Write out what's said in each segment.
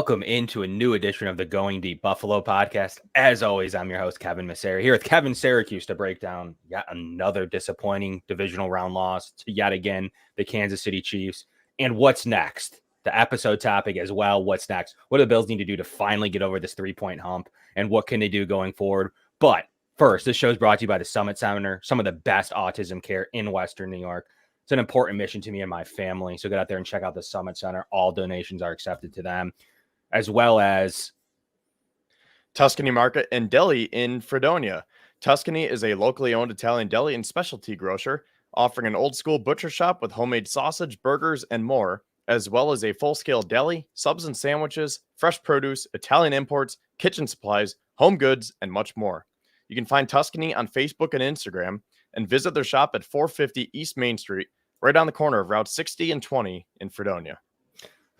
welcome into a new edition of the Going Deep Buffalo podcast. As always, I'm your host, Kevin Massare, here with Kevin Siracuse to break down yet another disappointing divisional round loss to yet again the Kansas City Chiefs. And what's next? The episode topic as well. What's next? What do the Bills need to do to finally get over this 3-point hump? And what can they do going forward? But first, this show is brought to you by the Summit Center, some of the best autism care in Western New York. It's an important mission to me and my family. So get out there and check out the Summit Center. All donations are accepted to them, as well as Tuscany Market and Deli in Fredonia. Tuscany is a locally owned Italian deli and specialty grocer, offering an old school butcher shop with homemade sausage, burgers, and more, as well as a full-scale deli, subs and sandwiches, fresh produce, Italian imports, kitchen supplies, home goods, and much more. You can find Tuscany on Facebook and Instagram and visit their shop at 450 East Main Street, right on the corner of Route 60 and 20 in Fredonia.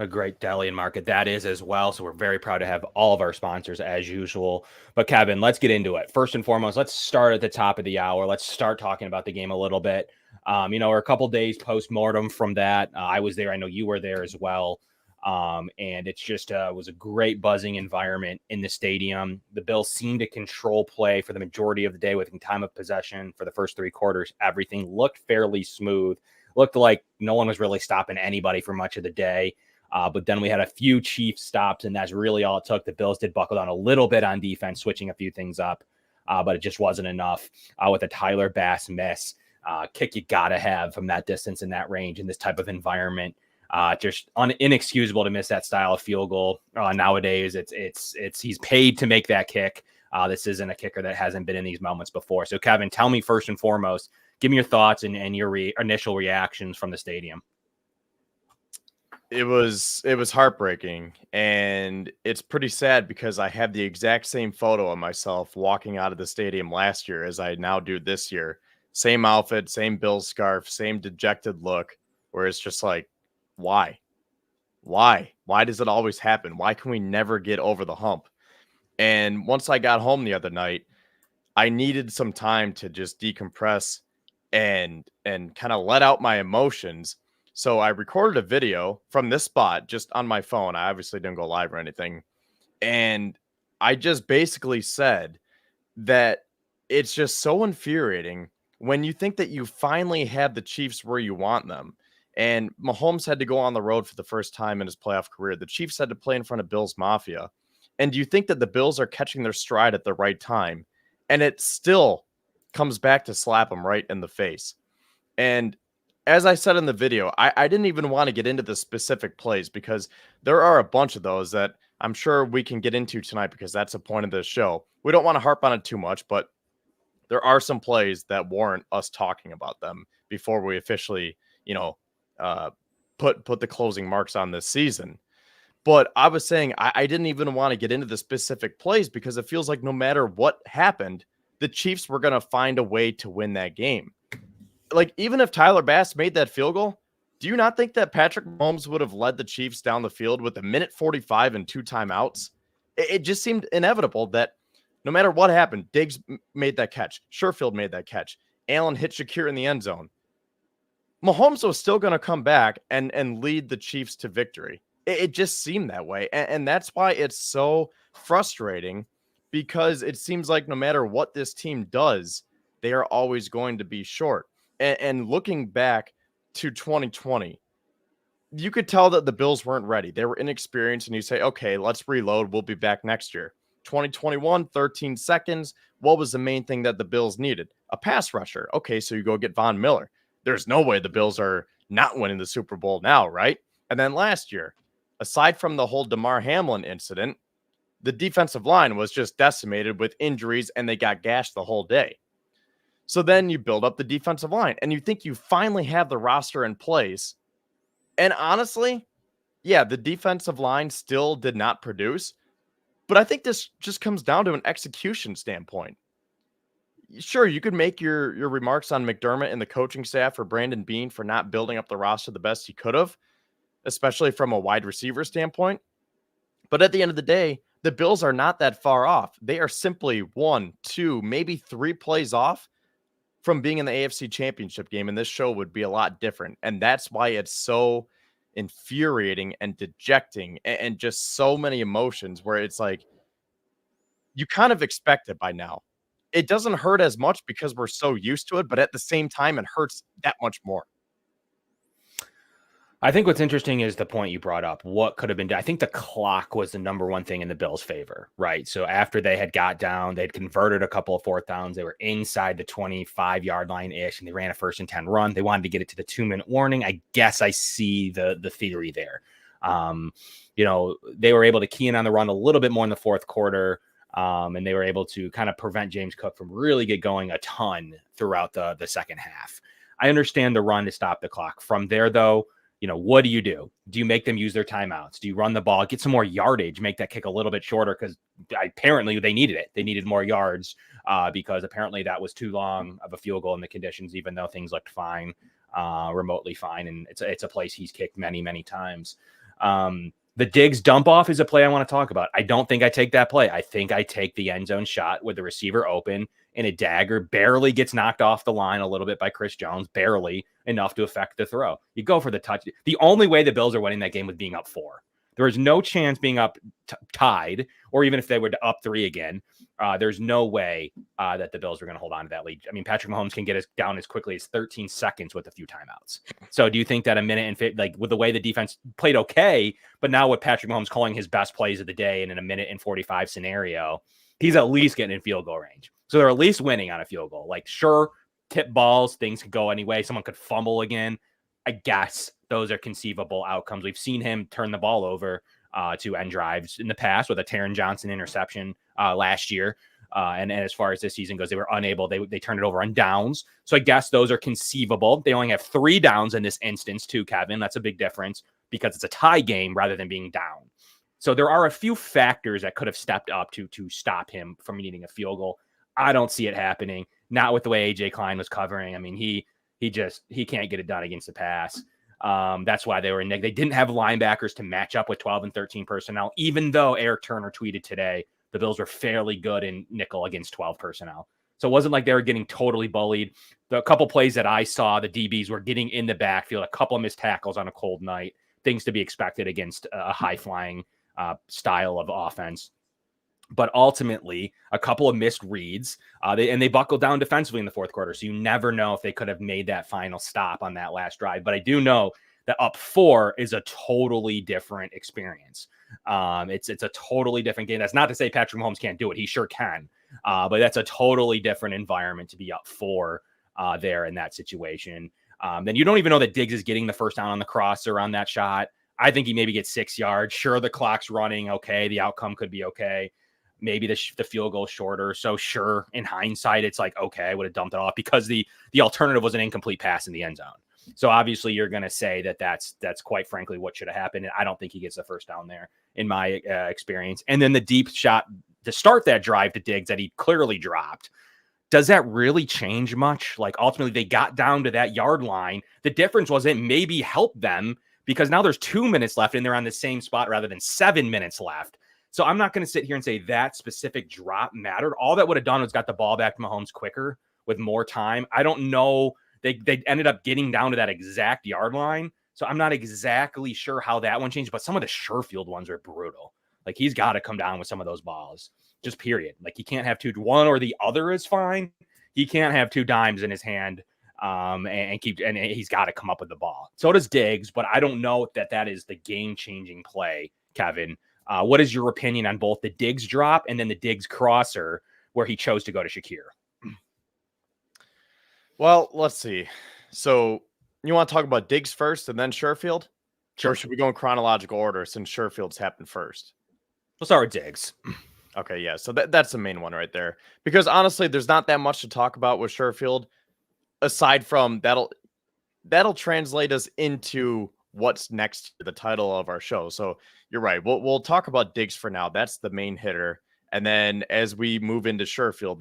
A great deli and market that is as well. So we're very proud to have all of our sponsors as usual. But Kevin, let's get into it. First and foremost, let's start at the top of the hour. Let's start talking about the game a little bit. We're a couple days post-mortem from that. I was there. I know you were there as well. And it's just was a great buzzing environment in the stadium. The Bills seemed to control play for the majority of the day within time of possession for the first three quarters. Everything looked fairly smooth. Looked like no one was really stopping anybody for much of the day. But then we had a few Chiefs stops, and that's really all it took. The Bills did buckle down a little bit on defense, switching a few things up, but it just wasn't enough with a Tyler Bass miss. Kick you got to have from that distance in that range in this type of environment. Just inexcusable to miss that style of field goal. Nowadays, it's he's paid to make that kick. This isn't a kicker that hasn't been in these moments before. So, Kevin, tell me first and foremost, give me your thoughts and your initial reactions from the stadium. It was heartbreaking, and it's pretty sad because I have the exact same photo of myself walking out of the stadium last year as I now do this year. Same outfit, same Bills scarf, same dejected look, where it's just like, why? Why does it always happen? Why can we never get over the hump? And once I got home the other night, I needed some time to just decompress and kind of let out my emotions. So I recorded a video from this spot just on my phone. I obviously didn't go live or anything. And I just basically said that it's just so infuriating when you think that you finally have the Chiefs where you want them. And Mahomes had to go on the road for the first time in his playoff career. The Chiefs had to play in front of Bills Mafia. And do you think that the Bills are catching their stride at the right time? And it still comes back to slap them right in the face. And as I said in the video, I didn't even want to get into the specific plays because there are a bunch of those that I'm sure we can get into tonight because that's the point of this show. We don't want to harp on it too much, but there are some plays that warrant us talking about them before we officially, put the closing marks on this season. But I was saying I didn't even want to get into the specific plays because it feels like no matter what happened, the Chiefs were going to find a way to win that game. Like, even if Tyler Bass made that field goal, do you not think that Patrick Mahomes would have led the Chiefs down the field with 1:45 and 2 timeouts? It just seemed inevitable that no matter what happened, Diggs made that catch. Sherfield made that catch. Allen hit Shakir in the end zone. Mahomes was still going to come back and lead the Chiefs to victory. It just seemed that way. And that's why it's so frustrating, because it seems like no matter what this team does, they are always going to be short. And looking back to 2020, you could tell that the Bills weren't ready. They were inexperienced, and you say, okay, let's reload. We'll be back next year. 2021, 13 seconds. What was the main thing that the Bills needed? A pass rusher. Okay, so you go get Von Miller. There's no way the Bills are not winning the Super Bowl now, right? And then last year, aside from the whole DeMar Hamlin incident, the defensive line was just decimated with injuries, and they got gashed the whole day. So then you build up the defensive line, and you think you finally have the roster in place. And honestly, yeah, the defensive line still did not produce. But I think this just comes down to an execution standpoint. Sure, you could make your remarks on McDermott and the coaching staff for Brandon Beane for not building up the roster the best he could have, especially from a wide receiver standpoint. But at the end of the day, the Bills are not that far off. They are simply 1, 2, maybe 3 plays off from being in the AFC Championship game, and this show would be a lot different. And that's why it's so infuriating and dejecting and just so many emotions where it's like you kind of expect it by now. It doesn't hurt as much because we're so used to it, but at the same time, it hurts that much more. I think what's interesting is the point you brought up. What could have been done? I think the clock was the number one thing in the Bills' favor, right? So after they had got down, they'd converted a couple of fourth downs. They were inside the 25-yard line ish, and they ran a 1st and 10 run. They wanted to get it to the 2-minute warning. I guess I see the theory there. They were able to key in on the run a little bit more in the fourth quarter, and they were able to kind of prevent James Cook from really get going a ton throughout the second half. I understand the run to stop the clock. From there, though, what do? Do you make them use their timeouts? Do you run the ball, get some more yardage, make that kick a little bit shorter? Because apparently they needed it. They needed more yards because apparently that was too long of a field goal in the conditions, even though things looked fine, remotely fine. And it's a place he's kicked many, many times. The Diggs dump off is a play I want to talk about. I don't think I take that play. I think I take the end zone shot with the receiver open and a dagger barely gets knocked off the line a little bit by Chris Jones, barely enough to affect the throw. You go for the touch. The only way the Bills are winning that game was being up 4. There is no chance being up tied, or even if they were up 3 again, there's no way that the Bills are going to hold on to that lead. I mean, Patrick Mahomes can get us down as quickly as 13 seconds with a few timeouts. So do you think that a minute and with the way the defense played okay, but now with Patrick Mahomes calling his best plays of the day and in a minute and 45 scenario, he's at least getting in field goal range. So they're at least winning on a field goal. Like, sure, tip balls, things could go anyway. Someone could fumble again. I guess those are conceivable outcomes. We've seen him turn the ball over to end drives in the past with a Taron Johnson interception last year. And as far as this season goes, they were unable. They turned it over on downs. So I guess those are conceivable. They only have 3 downs in this instance too, Kevin. That's a big difference because it's a tie game rather than being down. So there are a few factors that could have stepped up to stop him from needing a field goal. I don't see it happening. Not with the way AJ Klein was covering. I mean, he can't get it done against the pass. That's why they were in. They didn't have linebackers to match up with 12 and 13 personnel, even though Eric Turner tweeted today the Bills were fairly good in nickel against 12 personnel. So it wasn't like they were getting totally bullied. The couple plays that I saw, the DBs were getting in the backfield, a couple of missed tackles on a cold night, things to be expected against a high-flying style of offense. But ultimately, a couple of missed reads, they buckled down defensively in the fourth quarter. So you never know if they could have made that final stop on that last drive. But I do know that up 4 is a totally different experience. It's a totally different game. That's not to say Patrick Mahomes can't do it. He sure can. But that's a totally different environment to be up 4 there in that situation. Then you don't even know that Diggs is getting the first down on the crosser on that shot. I think he maybe gets 6 yards. Sure, the clock's running. Okay, the outcome could be okay. Maybe the field goal shorter. So sure, in hindsight, it's like, okay, I would have dumped it off because the alternative was an incomplete pass in the end zone. So obviously you're going to say that that's quite frankly what should have happened. And I don't think he gets the first down there in my experience. And then the deep shot to start that drive to Diggs that he clearly dropped. Does that really change much? Like ultimately they got down to that yard line. The difference was it maybe helped them because now there's 2 minutes left and they're on the same spot rather than 7 minutes left. So I'm not going to sit here and say that specific drop mattered. All that would have done was got the ball back to Mahomes quicker with more time. I don't know. They ended up getting down to that exact yard line. So I'm not exactly sure how that one changed, but some of the Sherfield ones are brutal. Like he's got to come down with some of those balls, just period. Like he can't have 2, one or the other is fine. He can't have 2 dimes in his hand and he's got to come up with the ball. So does Diggs, but I don't know if that is the game-changing play, Kevin. What is your opinion on both the Diggs drop and then the Diggs crosser where he chose to go to Shakir? Well, let's see. So you want to talk about Diggs first and then Sherfield? Sure. Or should we go in chronological order since Sherfield's happened first? We'll start with Diggs. Okay, yeah. So that's the main one right there. Because honestly, there's not that much to talk about with Sherfield aside from that'll translate us into what's next to the title of our show. So you're right. We'll talk about Diggs for now. That's the main hitter. And then as we move into Sherfield,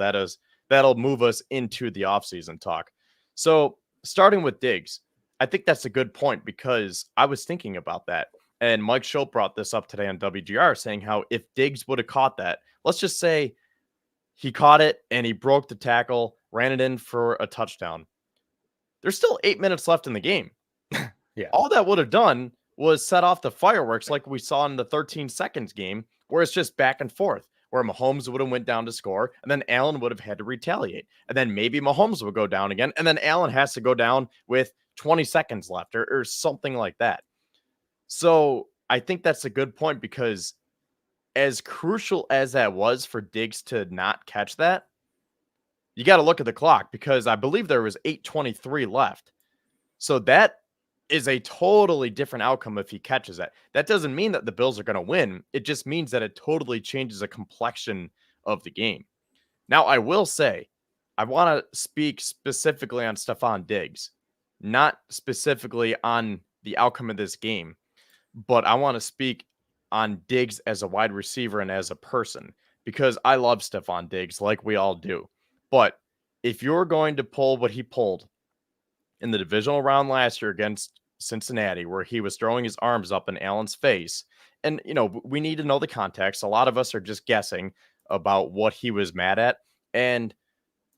that'll move us into the offseason talk. So starting with Diggs, I think that's a good point because I was thinking about that. And Mike Schultz brought this up today on WGR saying how if Diggs would have caught that, let's just say he caught it and he broke the tackle, ran it in for a touchdown. There's still 8 minutes left in the game. Yeah. All that would have done was set off the fireworks like we saw in the 13 seconds game, where it's just back and forth, where Mahomes would have went down to score, and then Allen would have had to retaliate. And then maybe Mahomes would go down again, and then Allen has to go down with 20 seconds left or something like that. So I think that's a good point, because as crucial as that was for Diggs to not catch that, you got to look at the clock, because I believe there was 8:23 left. So that is a totally different outcome if he catches that. That doesn't mean that the Bills are going to win. It just means that it totally changes the complexion of the game. Now, I will say, I want to speak specifically on Stephon Diggs, not specifically on the outcome of this game, but I want to speak on Diggs as a wide receiver and as a person, because I love Stephon Diggs like we all do. But if you're going to pull what he pulled in the divisional round last year against Cincinnati, where he was throwing his arms up in Allen's face, and, you know, we need to know the context. A lot of us are just guessing about what he was mad at. And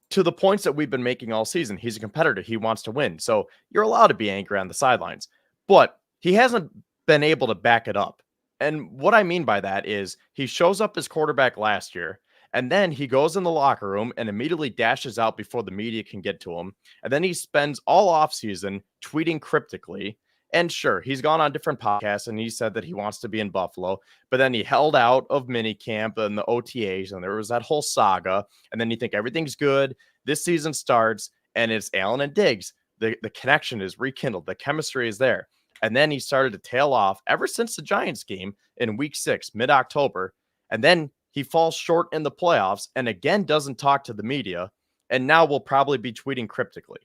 to the points that we've been making all season, he's a competitor. He wants to win. So you're allowed to be angry on the sidelines, but he hasn't been able to back it up. And what I mean by that is he shows up as quarterback last year, and then he goes in the locker room and immediately dashes out before the media can get to him. And then he spends all offseason tweeting cryptically. And sure, he's gone on different podcasts and he said that he wants to be in Buffalo, but then he held out of minicamp and the OTAs, and there was that whole saga. And then you think everything's good. This season starts and it's Allen and Diggs. The connection is rekindled. The chemistry is there. And then he started to tail off ever since the Giants game in week 6, mid-October. And then he falls short in the playoffs and again doesn't talk to the media. And now will probably be tweeting cryptically.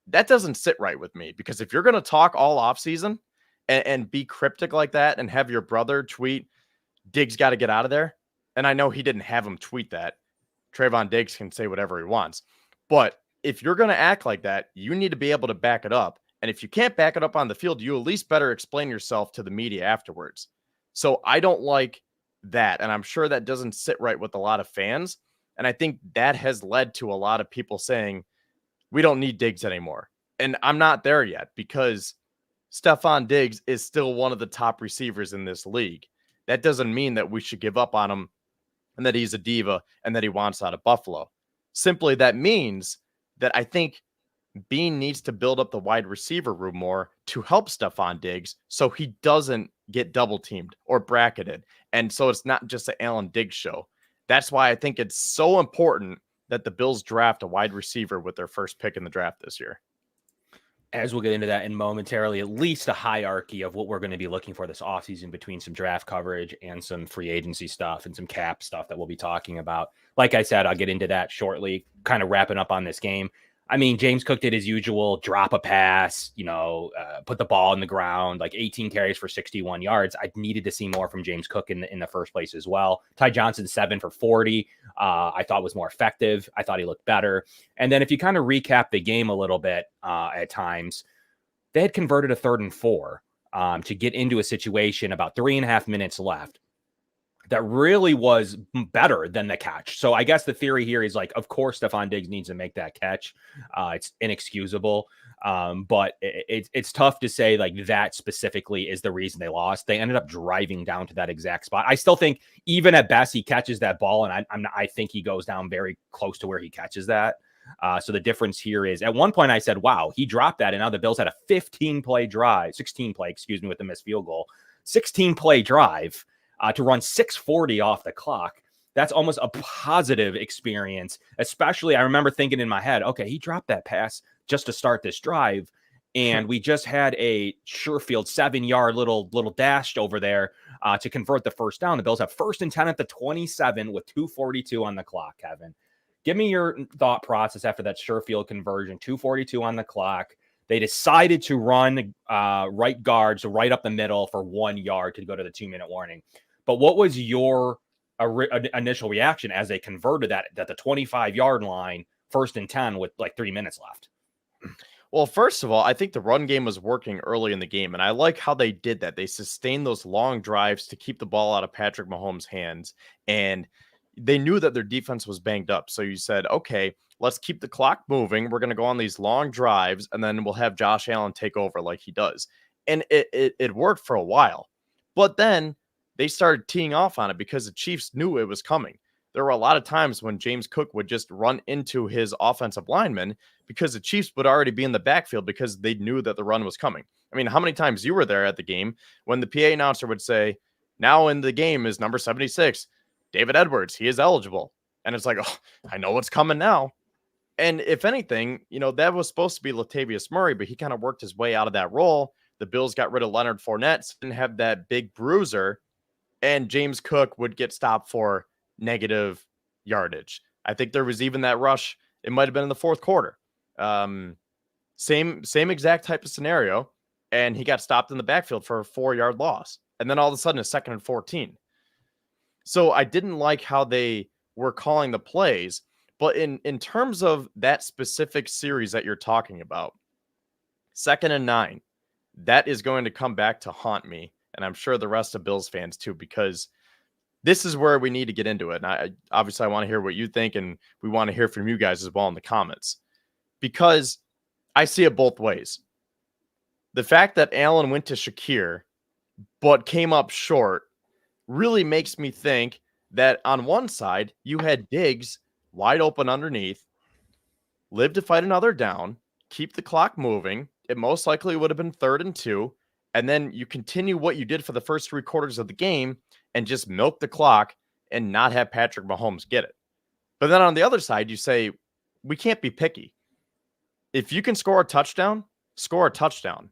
That doesn't sit right with me, because if you're going to talk all offseason and be cryptic like that and have your brother tweet, Diggs got to get out of there. And I know he didn't have him tweet that. Trayvon Diggs can say whatever he wants. But if you're going to act like that, you need to be able to back it up. And if you can't back it up on the field, you at least better explain yourself to the media afterwards. So I don't like that. And I'm sure that doesn't sit right with a lot of fans. And I think that has led to a lot of people saying, we don't need Diggs anymore. And I'm not there yet, because Stephon Diggs is still one of the top receivers in this league. That doesn't mean that we should give up on him and that he's a diva and that he wants out of Buffalo. Simply, that means that I think Bean needs to build up the wide receiver room more to help Stephon Diggs so he doesn't get double teamed or bracketed. And so it's not just an Allen Diggs show. That's why I think it's so important that the Bills draft a wide receiver with their first pick in the draft this year. As we'll get into that in momentarily, at least a hierarchy of what we're going to be looking for this offseason between some draft coverage and some free agency stuff and some cap stuff that we'll be talking about. Like I said, I'll get into that shortly, kind of wrapping up on this game. I mean, James Cook did his usual, drop a pass, put the ball in the ground, like 18 carries for 61 yards. I needed to see more from James Cook in the first place as well. Ty Johnson, 7 for 40, I thought was more effective. I thought he looked better. And then if you kind of recap the game a little bit at times, they had converted a 3rd and 4 to get into a situation about 3.5 minutes left that really was better than the catch. So I guess the theory here is, like, of course, Stephon Diggs needs to make that catch. It's inexcusable. But it's tough to say like that specifically is the reason they lost. They ended up driving down to that exact spot. I still think even at best he catches that ball, and I think he goes down very close to where he catches that. So the difference here is, at one point I said, wow, he dropped that. And now the Bills had a 16 play, with the missed field goal, 16 play drive to run 6:40 off the clock. That's almost a positive experience, especially I remember thinking in my head, okay, he dropped that pass just to start this drive. And we just had a Sherfield 7-yard little dash over there to convert the first down. The Bills have 1st and 10 at the 27 with 2:42 on the clock, Kevin. Give me your thought process after that Sherfield conversion, 2:42 on the clock. They decided to run right guard, so right up the middle for 1 yard to go to the 2-minute warning. But what was your initial reaction as they converted that at the 25-yard line, 1st and 10 with like 3 minutes left? Well, first of all, I think the run game was working early in the game, and I like how they did that. They sustained those long drives to keep the ball out of Patrick Mahomes' hands, and they knew that their defense was banged up. So you said, okay, let's keep the clock moving. We're going to go on these long drives, and then we'll have Josh Allen take over like he does. And it worked for a while. But then they started teeing off on it because the Chiefs knew it was coming. There were a lot of times when James Cook would just run into his offensive lineman because the Chiefs would already be in the backfield because they knew that the run was coming. I mean, how many times you were there at the game when the PA announcer would say, now in the game is number 76, David Edwards, he is eligible. And it's like, oh, I know what's coming now. And if anything, that was supposed to be Latavius Murray, but he kind of worked his way out of that role. The Bills got rid of Leonard Fournette, so didn't have that big bruiser, and James Cook would get stopped for negative yardage. I think there was even that rush. It might have been in the fourth quarter. Same exact type of scenario, and he got stopped in the backfield for a 4-yard loss. And then all of a sudden, a 2nd and 14. So I didn't like how they were calling the plays, but in terms of that specific series that you're talking about, 2nd and 9, that is going to come back to haunt me. And I'm sure the rest of Bills fans too, because this is where we need to get into it. And I want to hear what you think, and we want to hear from you guys as well in the comments, because I see it both ways. The fact that Allen went to Shakir, but came up short, really makes me think that on one side, you had Diggs wide open underneath, live to fight another down, keep the clock moving. It most likely would have been 3rd and 2. And then you continue what you did for the first 3 quarters of the game and just milk the clock and not have Patrick Mahomes get it. But then on the other side, you say, we can't be picky. If you can score a touchdown, score a touchdown.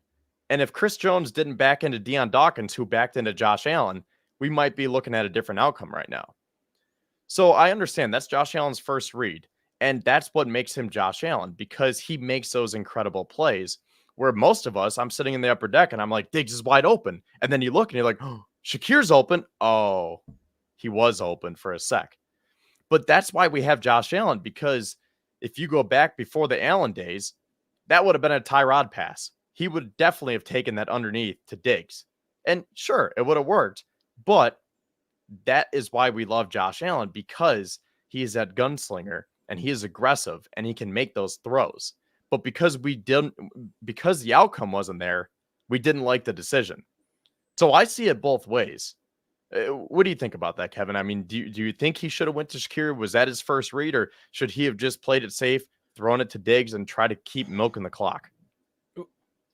And if Chris Jones didn't back into Deion Dawkins, who backed into Josh Allen, we might be looking at a different outcome right now. So I understand that's Josh Allen's first read. And that's what makes him Josh Allen, because he makes those incredible plays where most of us, I'm sitting in the upper deck and I'm like, Diggs is wide open. And then you look and you're like, oh, Shakir's open. Oh, he was open for a sec. But that's why we have Josh Allen, because if you go back before the Allen days, that would have been a Tyrod pass. He would definitely have taken that underneath to Diggs. And sure, it would have worked. But that is why we love Josh Allen, because he is that gunslinger and he is aggressive and he can make those throws. But because the outcome wasn't there, we didn't like the decision. So I see it both ways. What do you think about that, Kevin? I mean, do you think he should have went to Shakir? Was that his first read, or should he have just played it safe, thrown it to Diggs, and try to keep milking the clock?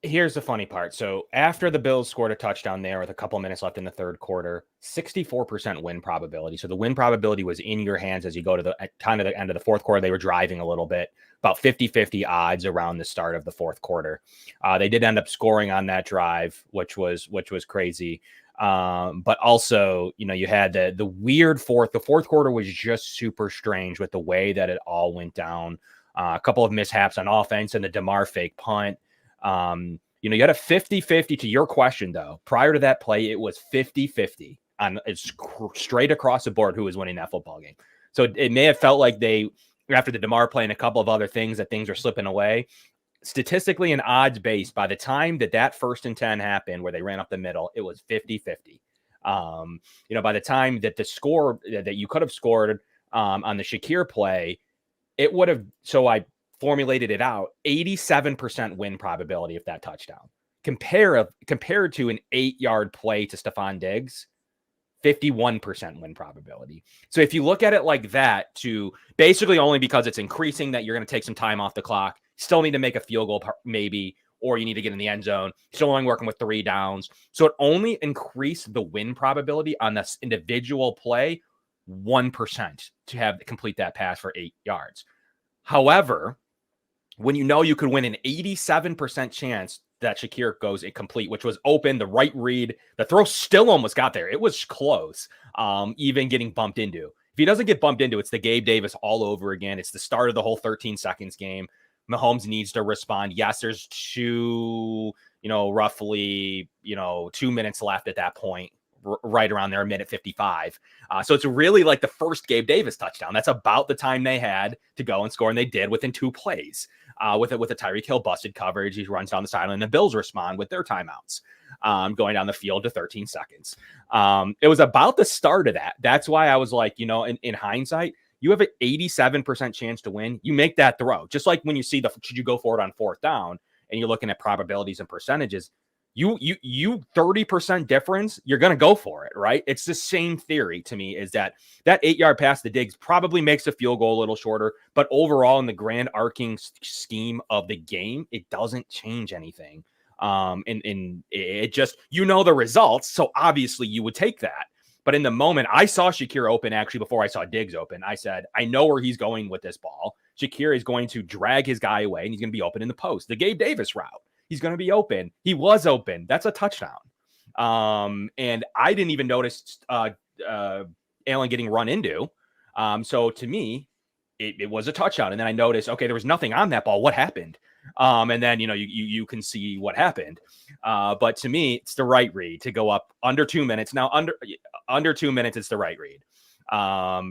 Here's the funny part. So after the Bills scored a touchdown there with a couple minutes left in the third quarter, 64% win probability. So the win probability was in your hands as you go to the kind of the end of the fourth quarter. They were driving a little bit, about 50-50 odds around the start of the fourth quarter. They did end up scoring on that drive, which was crazy. But also, you had the weird fourth. The fourth quarter was just super strange with the way that it all went down. A couple of mishaps on offense and the DeMar fake punt. You had a 50-50 to your question, though. Prior to that play, it was 50-50 on it's straight across the board who was winning that football game. So it may have felt like they, after the DeMar play and a couple of other things, that things are slipping away. Statistically and odds based, by the time that 1st and 10 happened, where they ran up the middle, it was 50-50. By the time that the score that you could have scored on the Shakir play, it would have, so I formulated it out, 87% win probability of that touchdown. Compared to an 8-yard play to Stephon Diggs, 51% win probability. So if you look at it like that, to basically only because it's increasing that you're going to take some time off the clock, still need to make a field goal maybe, or you need to get in the end zone, still only working with 3 downs. So it only increased the win probability on this individual play 1% to complete that pass for 8 yards. However, when you could win an 87% chance that Shakir goes incomplete, which was open, the right read, the throw still almost got there. It was close, even getting bumped into. If he doesn't get bumped into, it's the Gabe Davis all over again. It's the start of the whole 13 seconds game. Mahomes needs to respond. Yes, there's roughly 2 minutes left at that point, right around there, a minute 55. So it's really like the first Gabe Davis touchdown. That's about the time they had to go and score, and they did within 2 plays. With a Tyreek Hill busted coverage, he runs down the sideline, and the Bills respond with their timeouts, going down the field to 13 seconds. It was about the start of that. That's why I was like, in hindsight, you have an 87% chance to win. You make that throw. Just like when you see should you go for it on 4th down, and you're looking at probabilities and percentages, you 30% difference, you're going to go for it, right? It's the same theory to me, is that 8-yard pass to Diggs probably makes the field goal a little shorter, but overall in the grand arcing scheme of the game, it doesn't change anything. And it just, the results, so obviously you would take that. But in the moment, I saw Shakir open actually before I saw Diggs open. I said, I know where he's going with this ball. Shakir is going to drag his guy away, and he's going to be open in the post. The Gabe Davis route. He's going to be open. He was open. That's a touchdown. And I didn't even notice Allen getting run into. So to me, it was a touchdown. And then I noticed, okay, there was nothing on that ball. What happened? And then, you can see what happened. But to me, it's the right read to go up under 2 minutes. Now, under 2 minutes, it's the right read.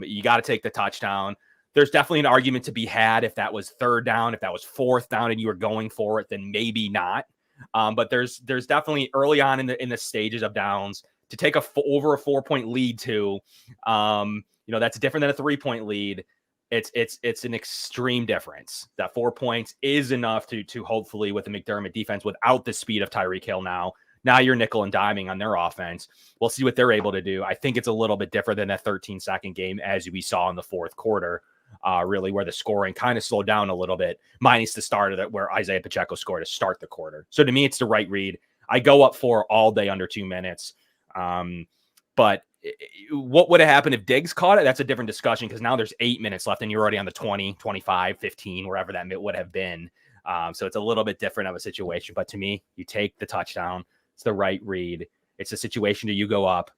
You got to take the touchdown. There's definitely an argument to be had if that was third down, if that was fourth down and you were going for it, then maybe not. But there's definitely early on in the stages of downs to take over a 4-point lead to, that's different than a 3-point lead. It's an extreme difference. That 4 points is enough to hopefully, with the McDermott defense, without the speed of Tyreek Hill now you're nickel and diming on their offense. We'll see what they're able to do. I think it's a little bit different than that 13-second game as we saw in the fourth quarter. Really, where the scoring kind of slowed down a little bit, minus the start of that where Isaiah Pacheco scored to start the quarter. So to me, it's the right read. I go up for all day under 2 minutes. But what would have happened if Diggs caught it? That's a different discussion, because now there's 8 minutes left and you're already on the 20, 25, 15, wherever that would have been. So it's a little bit different of a situation. But to me, you take the touchdown. It's the right read. It's a situation that you go up.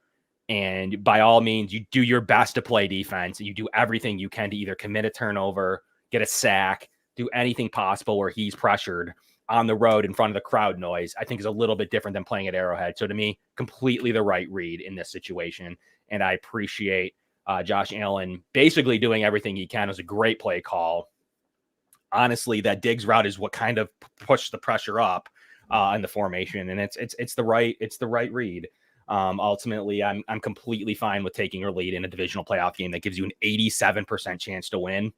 And by all means, you do your best to play defense, and you do everything you can to either commit a turnover, get a sack, do anything possible where he's pressured on the road in front of the crowd noise. I think is a little bit different than playing at Arrowhead. So to me, completely the right read in this situation. And I appreciate Josh Allen basically doing everything he can. It was a great play call. Honestly, that Diggs route is what kind of pushed the pressure up in the formation. And it's the right read. Ultimately, I'm completely fine with taking your lead in a divisional playoff game that gives you an 87% chance to win.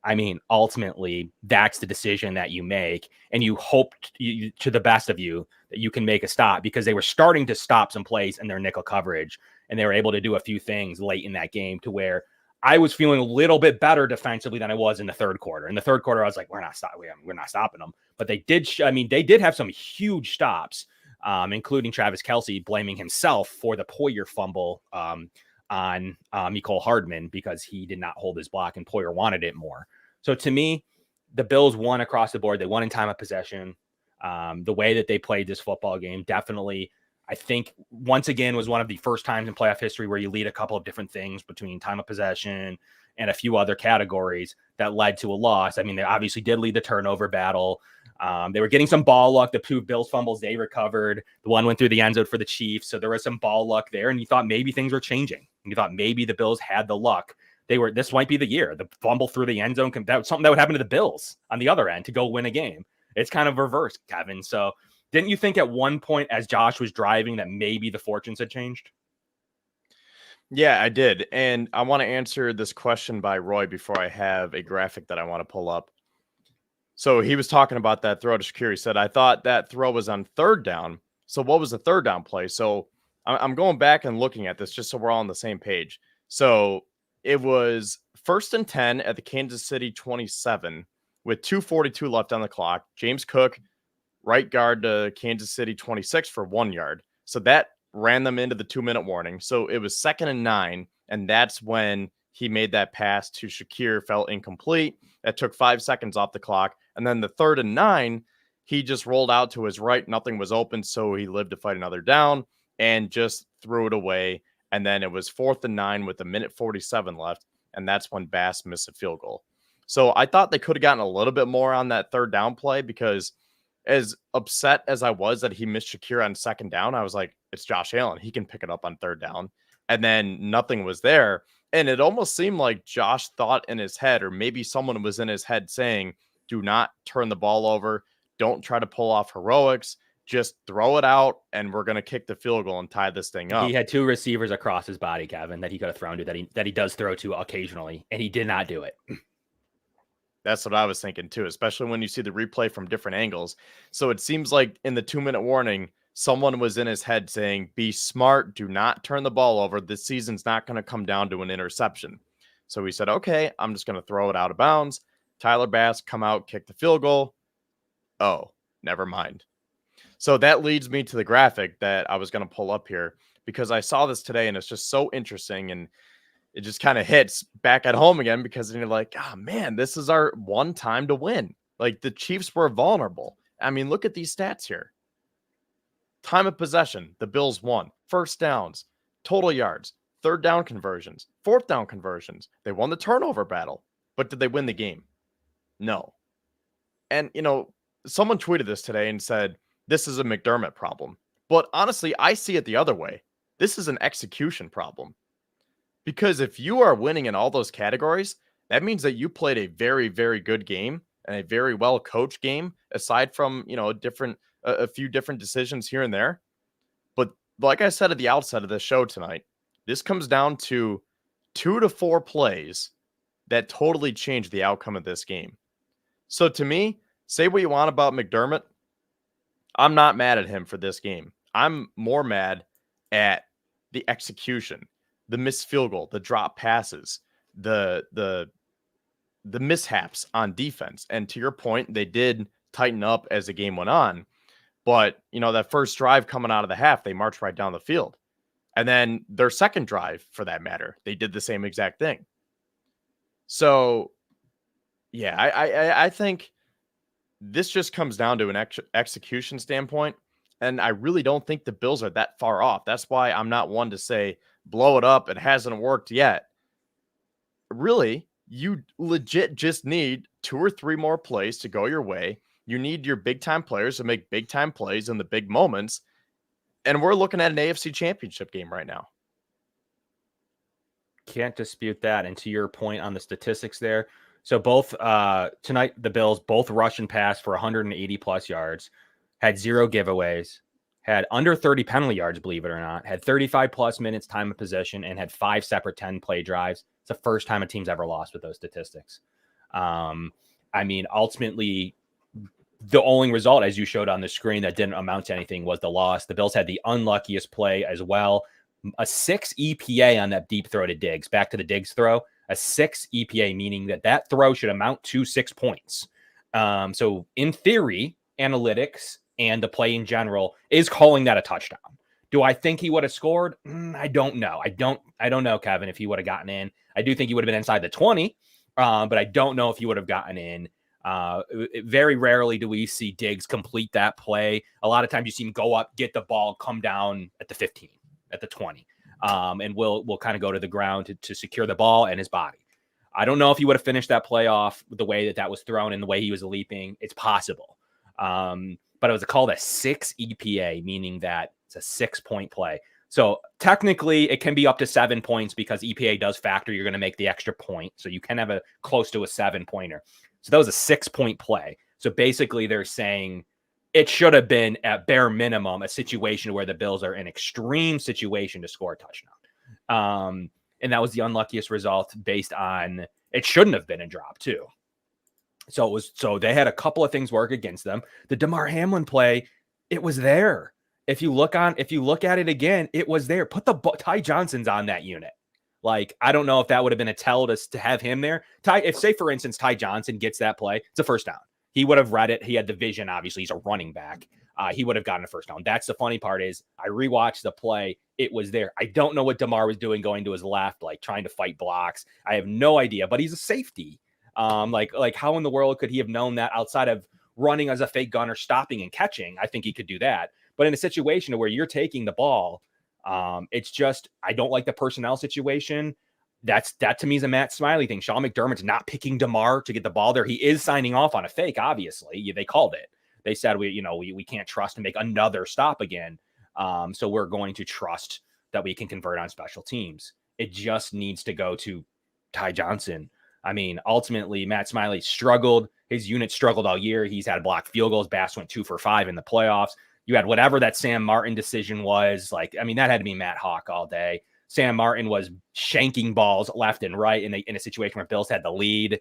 I mean, ultimately, that's the decision that you make, and you hope to the best of you that you can make a stop, because they were starting to stop some plays in their nickel coverage, and they were able to do a few things late in that game to where I was feeling a little bit better defensively than I was in the third quarter. In the third quarter, I was like, we're not stopping them. But they did have some huge stops. Including Travis Kelce blaming himself for the Poyer fumble on Mecole Hardman, because he did not hold his block and Poyer wanted it more. So to me, the Bills won across the board. They won in time of possession. The way that they played this football game definitely, I think, once again, was one of the first times in playoff history where you lead a couple of different things between time of possession and a few other categories that led to a loss. I mean, they obviously did lead the turnover battle. They were getting some ball luck. The two Bills fumbles they recovered. The one went through the end zone for the Chiefs. So there was some ball luck there. And you thought maybe things were changing. You thought maybe the Bills had the luck. This might be the year. The fumble through the end zone, that was something that would happen to the Bills on the other end to go win a game. It's kind of reversed, Kevin. So didn't you think at one point as Josh was driving that maybe the fortunes had changed? Yeah, I did. And I want to answer this question by Roy before I have a graphic that I want to pull up. So he was talking about that throw to Shakir. He said, I thought that throw was on third down. So what was the third down play? So I'm going back and looking at this just so we're all on the same page. So it was 1st and 10 at the Kansas City 27 with 2:42 left on the clock. James Cook, right guard to Kansas City 26 for 1 yard. So that ran them into the 2-minute warning. So it was 2nd and 9. And that's when he made that pass to Shakir, fell incomplete. That took 5 seconds off the clock. And then the 3rd and 9, he just rolled out to his right. Nothing was open, so he lived to fight another down and just threw it away. And then it was 4th and 9 with 1:47 left. And that's when Bass missed a field goal. So I thought they could have gotten a little bit more on that third down play, because as upset as I was that he missed Shakir on 2nd down, I was like, it's Josh Allen. He can pick it up on 3rd down. And then nothing was there. And it almost seemed like Josh thought in his head, or maybe someone was in his head saying, do not turn the ball over. Don't try to pull off heroics. Just throw it out, and we're going to kick the field goal and tie this thing up. He had 2 receivers across his body, Kevin, that he could have thrown to, that he does throw to occasionally, and he did not do it. That's what I was thinking too, especially when you see the replay from different angles. So it seems like in the 2-minute warning, someone was in his head saying, be smart, do not turn the ball over. This season's not going to come down to an interception. So he said, okay, I'm just going to throw it out of bounds. Tyler Bass come out, kick the field goal. Oh, never mind. So that leads me to the graphic that I was going to pull up here, because I saw this today and it's just so interesting, and it just kind of hits back at home again, because you're like, oh man, this is our one time to win. Like, the Chiefs were vulnerable. I mean, look at these stats here. Time of possession, the Bills won. First downs, total yards, third down conversions, fourth down conversions. They won the turnover battle. But did they win the game? No. And, someone tweeted this today and said, this is a McDermott problem. But honestly, I see it the other way. This is an execution problem. Because if you are winning in all those categories, that means that you played a very, very good game and a very well coached game, aside from, a few different decisions here and there. But like I said at the outset of the show tonight, this comes down to 2 to 4 plays that totally changed the outcome of this game. So to me, say what you want about McDermott, I'm not mad at him for this game. I'm more mad at the execution, the missed field goal, the drop passes, the mishaps on defense. And to your point, they did tighten up as the game went on. But, that first drive coming out of the half, they marched right down the field. And then their second drive, for that matter, they did the same exact thing. So, yeah, I think this just comes down to an execution standpoint. And I really don't think the Bills are that far off. That's why I'm not one to say, blow it up. It hasn't worked yet. Really, you legit just need 2 or 3 more plays to go your way. You need your big-time players to make big-time plays in the big moments. And we're looking at an AFC championship game right now. Can't dispute that. And to your point on the statistics there, so both tonight, the Bills both rush and pass for 180-plus yards, had 0 giveaways, had under 30 penalty yards, believe it or not, had 35-plus minutes time of possession, and had 5 separate 10-play drives. It's the first time a team's ever lost with those statistics. Ultimately, the only result, as you showed on the screen, that didn't amount to anything was the loss. The Bills had the unluckiest play as well. A 6 EPA on that deep throw to Diggs. Back to the Diggs throw. A 6 EPA, meaning that throw should amount to 6 points. So in theory, analytics and the play in general is calling that a touchdown. Do I think he would have scored? I don't know. I don't know, Kevin, if he would have gotten in. I do think he would have been inside the 20, but I don't know if he would have gotten in. Very rarely do we see Diggs complete that play. A lot of times you see him go up, get the ball, come down at the 15, at the 20, and will kind of go to the ground to secure the ball and his body. I don't know if he would have finished that play off the way that was thrown and the way he was leaping. It's possible. But it was called a 6 EPA, meaning that it's a 6-point play. So technically it can be up to 7 points because EPA does factor. You're going to make the extra point. So you can have a close to a 7-pointer. So that was a 6-point play. So basically they're saying it should have been at bare minimum a situation where the Bills are in extreme situation to score a touchdown. And that was the unluckiest result based on it shouldn't have been a drop too. So they had a couple of things work against them. The Damar Hamlin play, it was there. If you look at it again, it was there. Put Ty Johnson's on that unit. Like, I don't know if that would have been a tell to have him there. If, say, for instance, Ty Johnson gets that play, it's a first down. He would have read it. He had the vision. Obviously, he's a running back. He would have gotten a first down. That's the funny part is I rewatched the play. It was there. I don't know what Damar was doing going to his left, like trying to fight blocks. I have no idea, but he's a safety. Like how in the world could he have known that outside of running as a fake gunner, stopping and catching? I think he could do that. But in a situation where you're taking the ball, it's just, I don't like the personnel situation. That to me is a Matt Smiley thing. Sean McDermott's not picking Damar to get the ball there. He is signing off on a fake, obviously. They called it. They said, we can't trust to make another stop again. So we're going to trust that we can convert on special teams. It just needs to go to Ty Johnson. I mean, ultimately, Matt Smiley struggled. His unit struggled all year. He's had blocked field goals. Bass went 2 for 5 in the playoffs. You had whatever that Sam Martin decision was. That had to be Matt Hawk all day. Sam Martin was shanking balls left and right in a situation where Bills had the lead.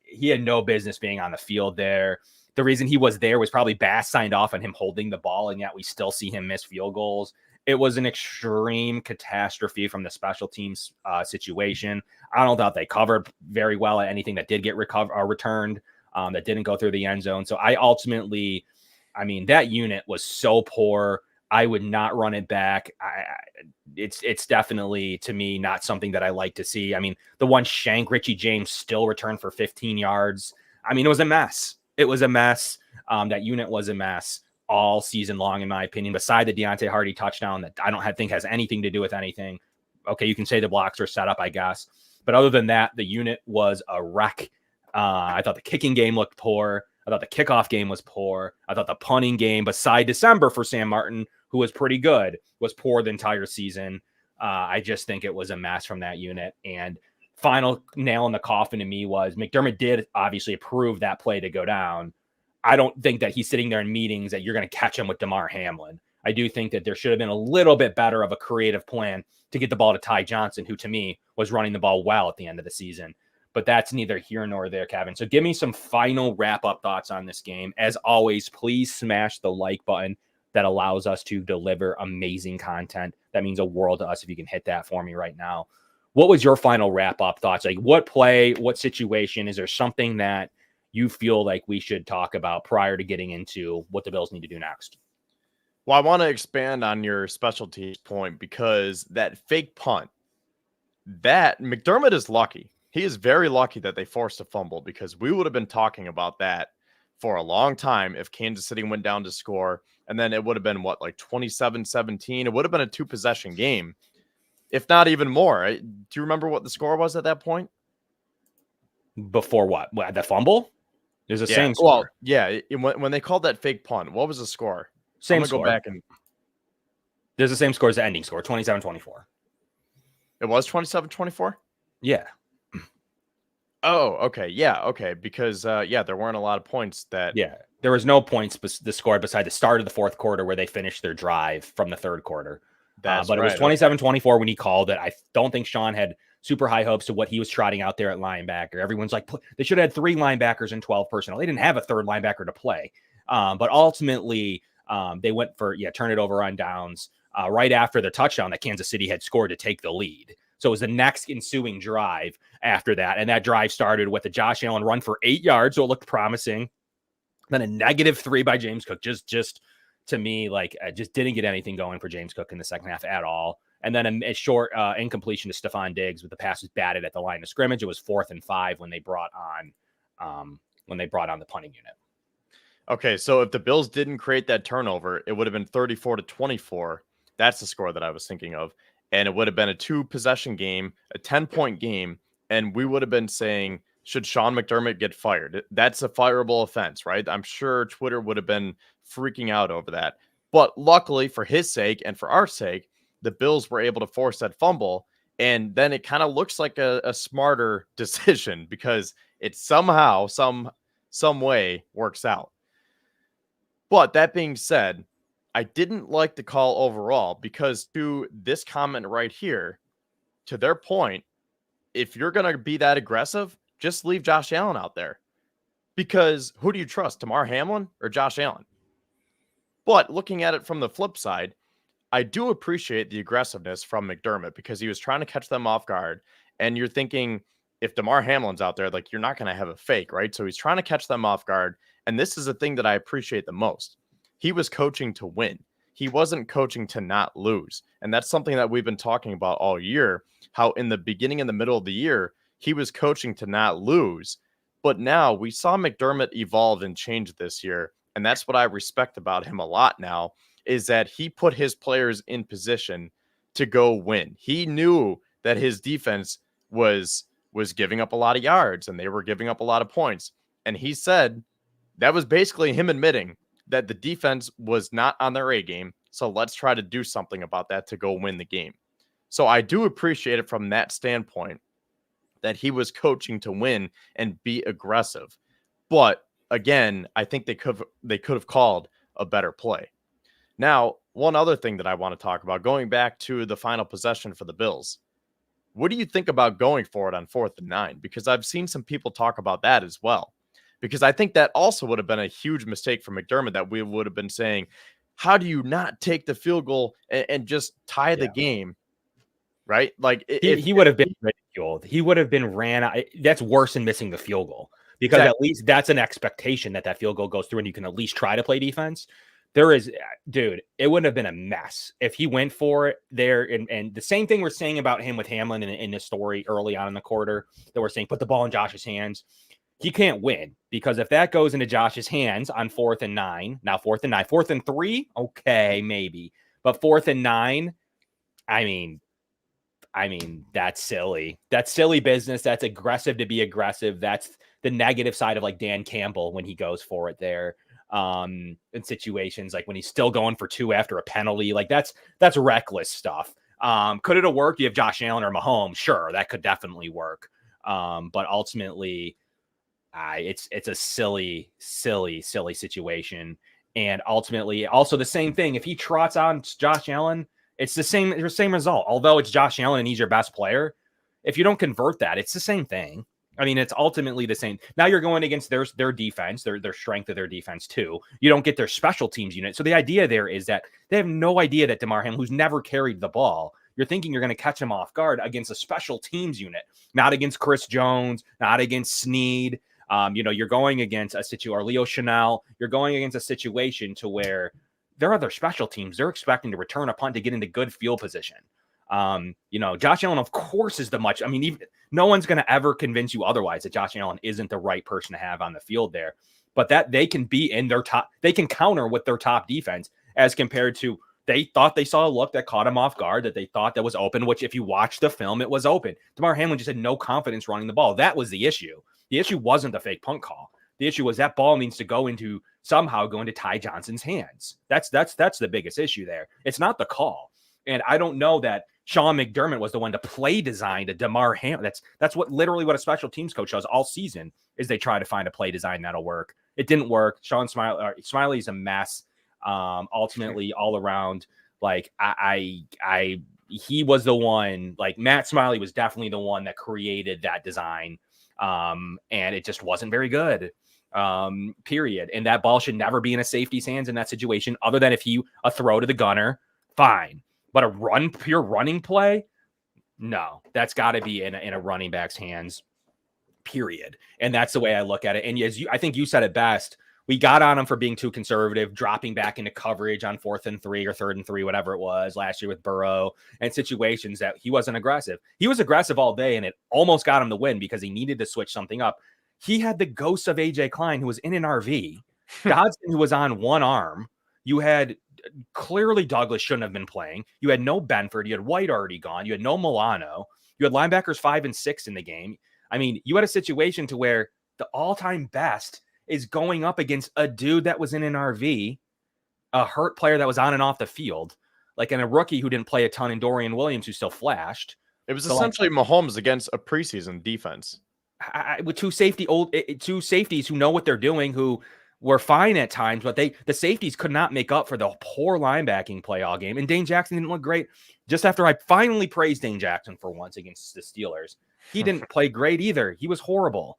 He had no business being on the field there. the reason he was there was probably Bass signed off on him holding the ball, and yet we still see him miss field goals. It was an extreme catastrophe from the special teams situation. I don't thought they covered very well at anything that did get returned, that didn't go through the end zone. So that unit was so poor. I would not run it back. It's definitely, to me, not something that I like to see. I mean, the one shank Richie James still returned for 15 yards. I mean, it was a mess. It was a mess. That unit was a mess all season long, in my opinion, beside the Deontay Hardy touchdown that I don't think has anything to do with anything. Okay, you can say the blocks are set up, I guess. But other than that, the unit was a wreck. I thought the kicking game looked poor. I thought the kickoff game was poor. I thought the punting game, beside December for Sam Martin, who was pretty good, was poor the entire season. I just think it was a mess from that unit. And final nail in the coffin to me was McDermott did obviously approve that play to go down. I don't think that he's sitting there in meetings that you're going to catch him with Damar Hamlin. I do think that there should have been a little bit better of a creative plan to get the ball to Ty Johnson, who to me was running the ball well at the end of the season. But that's neither here nor there, Kevin. So give me some final wrap-up thoughts on this game. As always, please smash the like button. That allows us to deliver amazing content. That means a world to us if you can hit that for me right now. What was your final wrap-up thoughts? Like, what play, what situation? Is there something that you feel like we should talk about prior to getting into what the Bills need to do next? Well, I want to expand on your specialty point, because that fake punt, that McDermott is lucky. He is very lucky that they forced a fumble, because we would have been talking about that for a long time if Kansas City went down to score. And then it would have been, 27-17? It would have been a 2-possession game, if not even more. Do you remember what the score was at that point? Before what? The fumble? There's the same score. Well, yeah. When they called that fake punt, what was the score? Same score. Go back and there's the same score as the ending score, 27-24. It was 27-24? Yeah. Oh, okay. Yeah, okay. Because, there weren't a lot of points that... Yeah, there was no points the score beside the start of the fourth quarter where they finished their drive from the third quarter. But it was 27-24 when he called it. I don't think Sean had super high hopes to what he was trotting out there at linebacker. Everyone's like, they should have had 3 linebackers and 12 personnel. They didn't have a third linebacker to play. But ultimately, they went for, turn it over on downs right after the touchdown that Kansas City had scored to take the lead. So it was the next ensuing drive after that. And that drive started with a Josh Allen run for 8 yards. So it looked promising. Then a -3 by James Cook. Just to me, just didn't get anything going for James Cook in the second half at all. And then a short incompletion to Stephon Diggs with the pass was batted at the line of scrimmage. It was 4th and 5 when they brought on the punting unit. Okay, so if the Bills didn't create that turnover, it would have been 34-24. That's the score that I was thinking of. And it would have been a 2-possession game, a 10-point game. And we would have been saying, should Sean McDermott get fired? That's a fireable offense, right? I'm sure Twitter would have been freaking out over that. But luckily for his sake and for our sake, the Bills were able to force that fumble. And then it kind of looks like a smarter decision, because it somehow, some way works out. But that being said, I didn't like the call overall, because to this comment right here, to their point, if you're going to be that aggressive, just leave Josh Allen out there. Because who do you trust, Damar Hamlin or Josh Allen? But looking at it from the flip side, I do appreciate the aggressiveness from McDermott, because he was trying to catch them off guard. And you're thinking, if Damar Hamlin's out there, you're not going to have a fake, right? So he's trying to catch them off guard. And this is the thing that I appreciate the most. He was coaching to win. He wasn't coaching to not lose. And that's something that we've been talking about all year, how in the beginning and the middle of the year, he was coaching to not lose. But now we saw McDermott evolve and change this year. And that's what I respect about him a lot now, is that he put his players in position to go win. He knew that his defense was giving up a lot of yards and they were giving up a lot of points. And he said that was basically him admitting that the defense was not on their A game. So let's try to do something about that to go win the game. So I do appreciate it from that standpoint, that he was coaching to win and be aggressive. But again, I think they could have called a better play. Now, one other thing that I want to talk about, going back to the final possession for the Bills. What do you think about going for it on 4th and 9? Because I've seen some people talk about that as well. because I think that also would have been a huge mistake for McDermott, that we would have been saying, how do you not take the field goal and just tie the game? Right? Like he would have been ridiculed. He would have been ran. That's worse than missing the field goal, because exactly. at least that's an expectation that field goal goes through and you can at least try to play defense. There is, dude, it wouldn't have been a mess if he went for it there. And the same thing we're saying about him with Hamlin in the story early on in the quarter, that we're saying, put the ball in Josh's hands. He can't win, because if that goes into Josh's hands on 4th and 9, now 4th and 9, 4th and 3, okay, maybe. But 4th and 9, I mean, that's silly. That's silly business. That's aggressive to be aggressive. That's the negative side of like Dan Campbell when he goes for it there. In situations like when he's still going for 2 after a penalty, like that's reckless stuff. Could it have worked? You have Josh Allen or Mahomes, sure, that could definitely work. But ultimately, it's a silly situation. And ultimately, also the same thing. If he trots on Josh Allen, it's the same result. Although it's Josh Allen and he's your best player, if you don't convert that, it's the same thing. I mean, it's ultimately the same. Now you're going against their defense, their strength of their defense too. You don't get their special teams unit. So the idea there is that they have no idea that Damar Hamlin, who's never carried the ball, you're thinking you're going to catch him off guard against a special teams unit, not against Chris Jones, not against Snead. You're going against a situation, or Leo Chanel. You're going against a situation to where there are other special teams. They're expecting to return a punt to get into good field position. Josh Allen, of course, is no one's going to ever convince you otherwise that Josh Allen isn't the right person to have on the field there, but that they can be in their top, they can counter with their top defense, as compared to, they thought they saw a look that caught him off guard, that they thought that was open, which if you watch the film, it was open. Damar Hamlin just had no confidence running the ball. That was the issue. The issue wasn't the fake punt call. The issue was that ball needs to somehow go into Ty Johnson's hands. That's the biggest issue there. It's not the call. And I don't know that Sean McDermott was the one to play design to Damar Hamlin. That's literally what a special teams coach does all season, is they try to find a play design that'll work. It didn't work. Sean Smiley's a mess. Ultimately, all around, like he was the one. Like Matt Smiley was definitely the one that created that design, and it just wasn't very good. Period. And that ball should never be in a safety's hands in that situation, other than if a throw to the gunner, fine. But pure running play, no, that's got to be in a running back's hands, period. And that's the way I look at it. And I think you said it best. We got on him for being too conservative, dropping back into coverage on 4th and 3 or 3rd and 3, whatever it was last year with Burrow, and situations that he wasn't aggressive. He was aggressive all day, and it almost got him the win because he needed to switch something up. He had the ghost of AJ Klein, who was in an RV, Dodson, who was on one arm. You had clearly Douglas shouldn't have been playing. You had no Benford. You had White already gone. You had no Milano. You had linebackers 5 and 6 in the game. I mean, you had a situation to where the all-time best is going up against a dude that was in an RV, a hurt player that was on and off the field, and a rookie who didn't play a ton, in Dorian Williams, who still flashed. It was essentially Mahomes against a preseason defense. With two safeties who know what they're doing, who were fine at times, but the safeties could not make up for the poor linebacking play all game. And Dane Jackson didn't look great. Just after I finally praised Dane Jackson for once against the Steelers, he didn't play great either. He was horrible.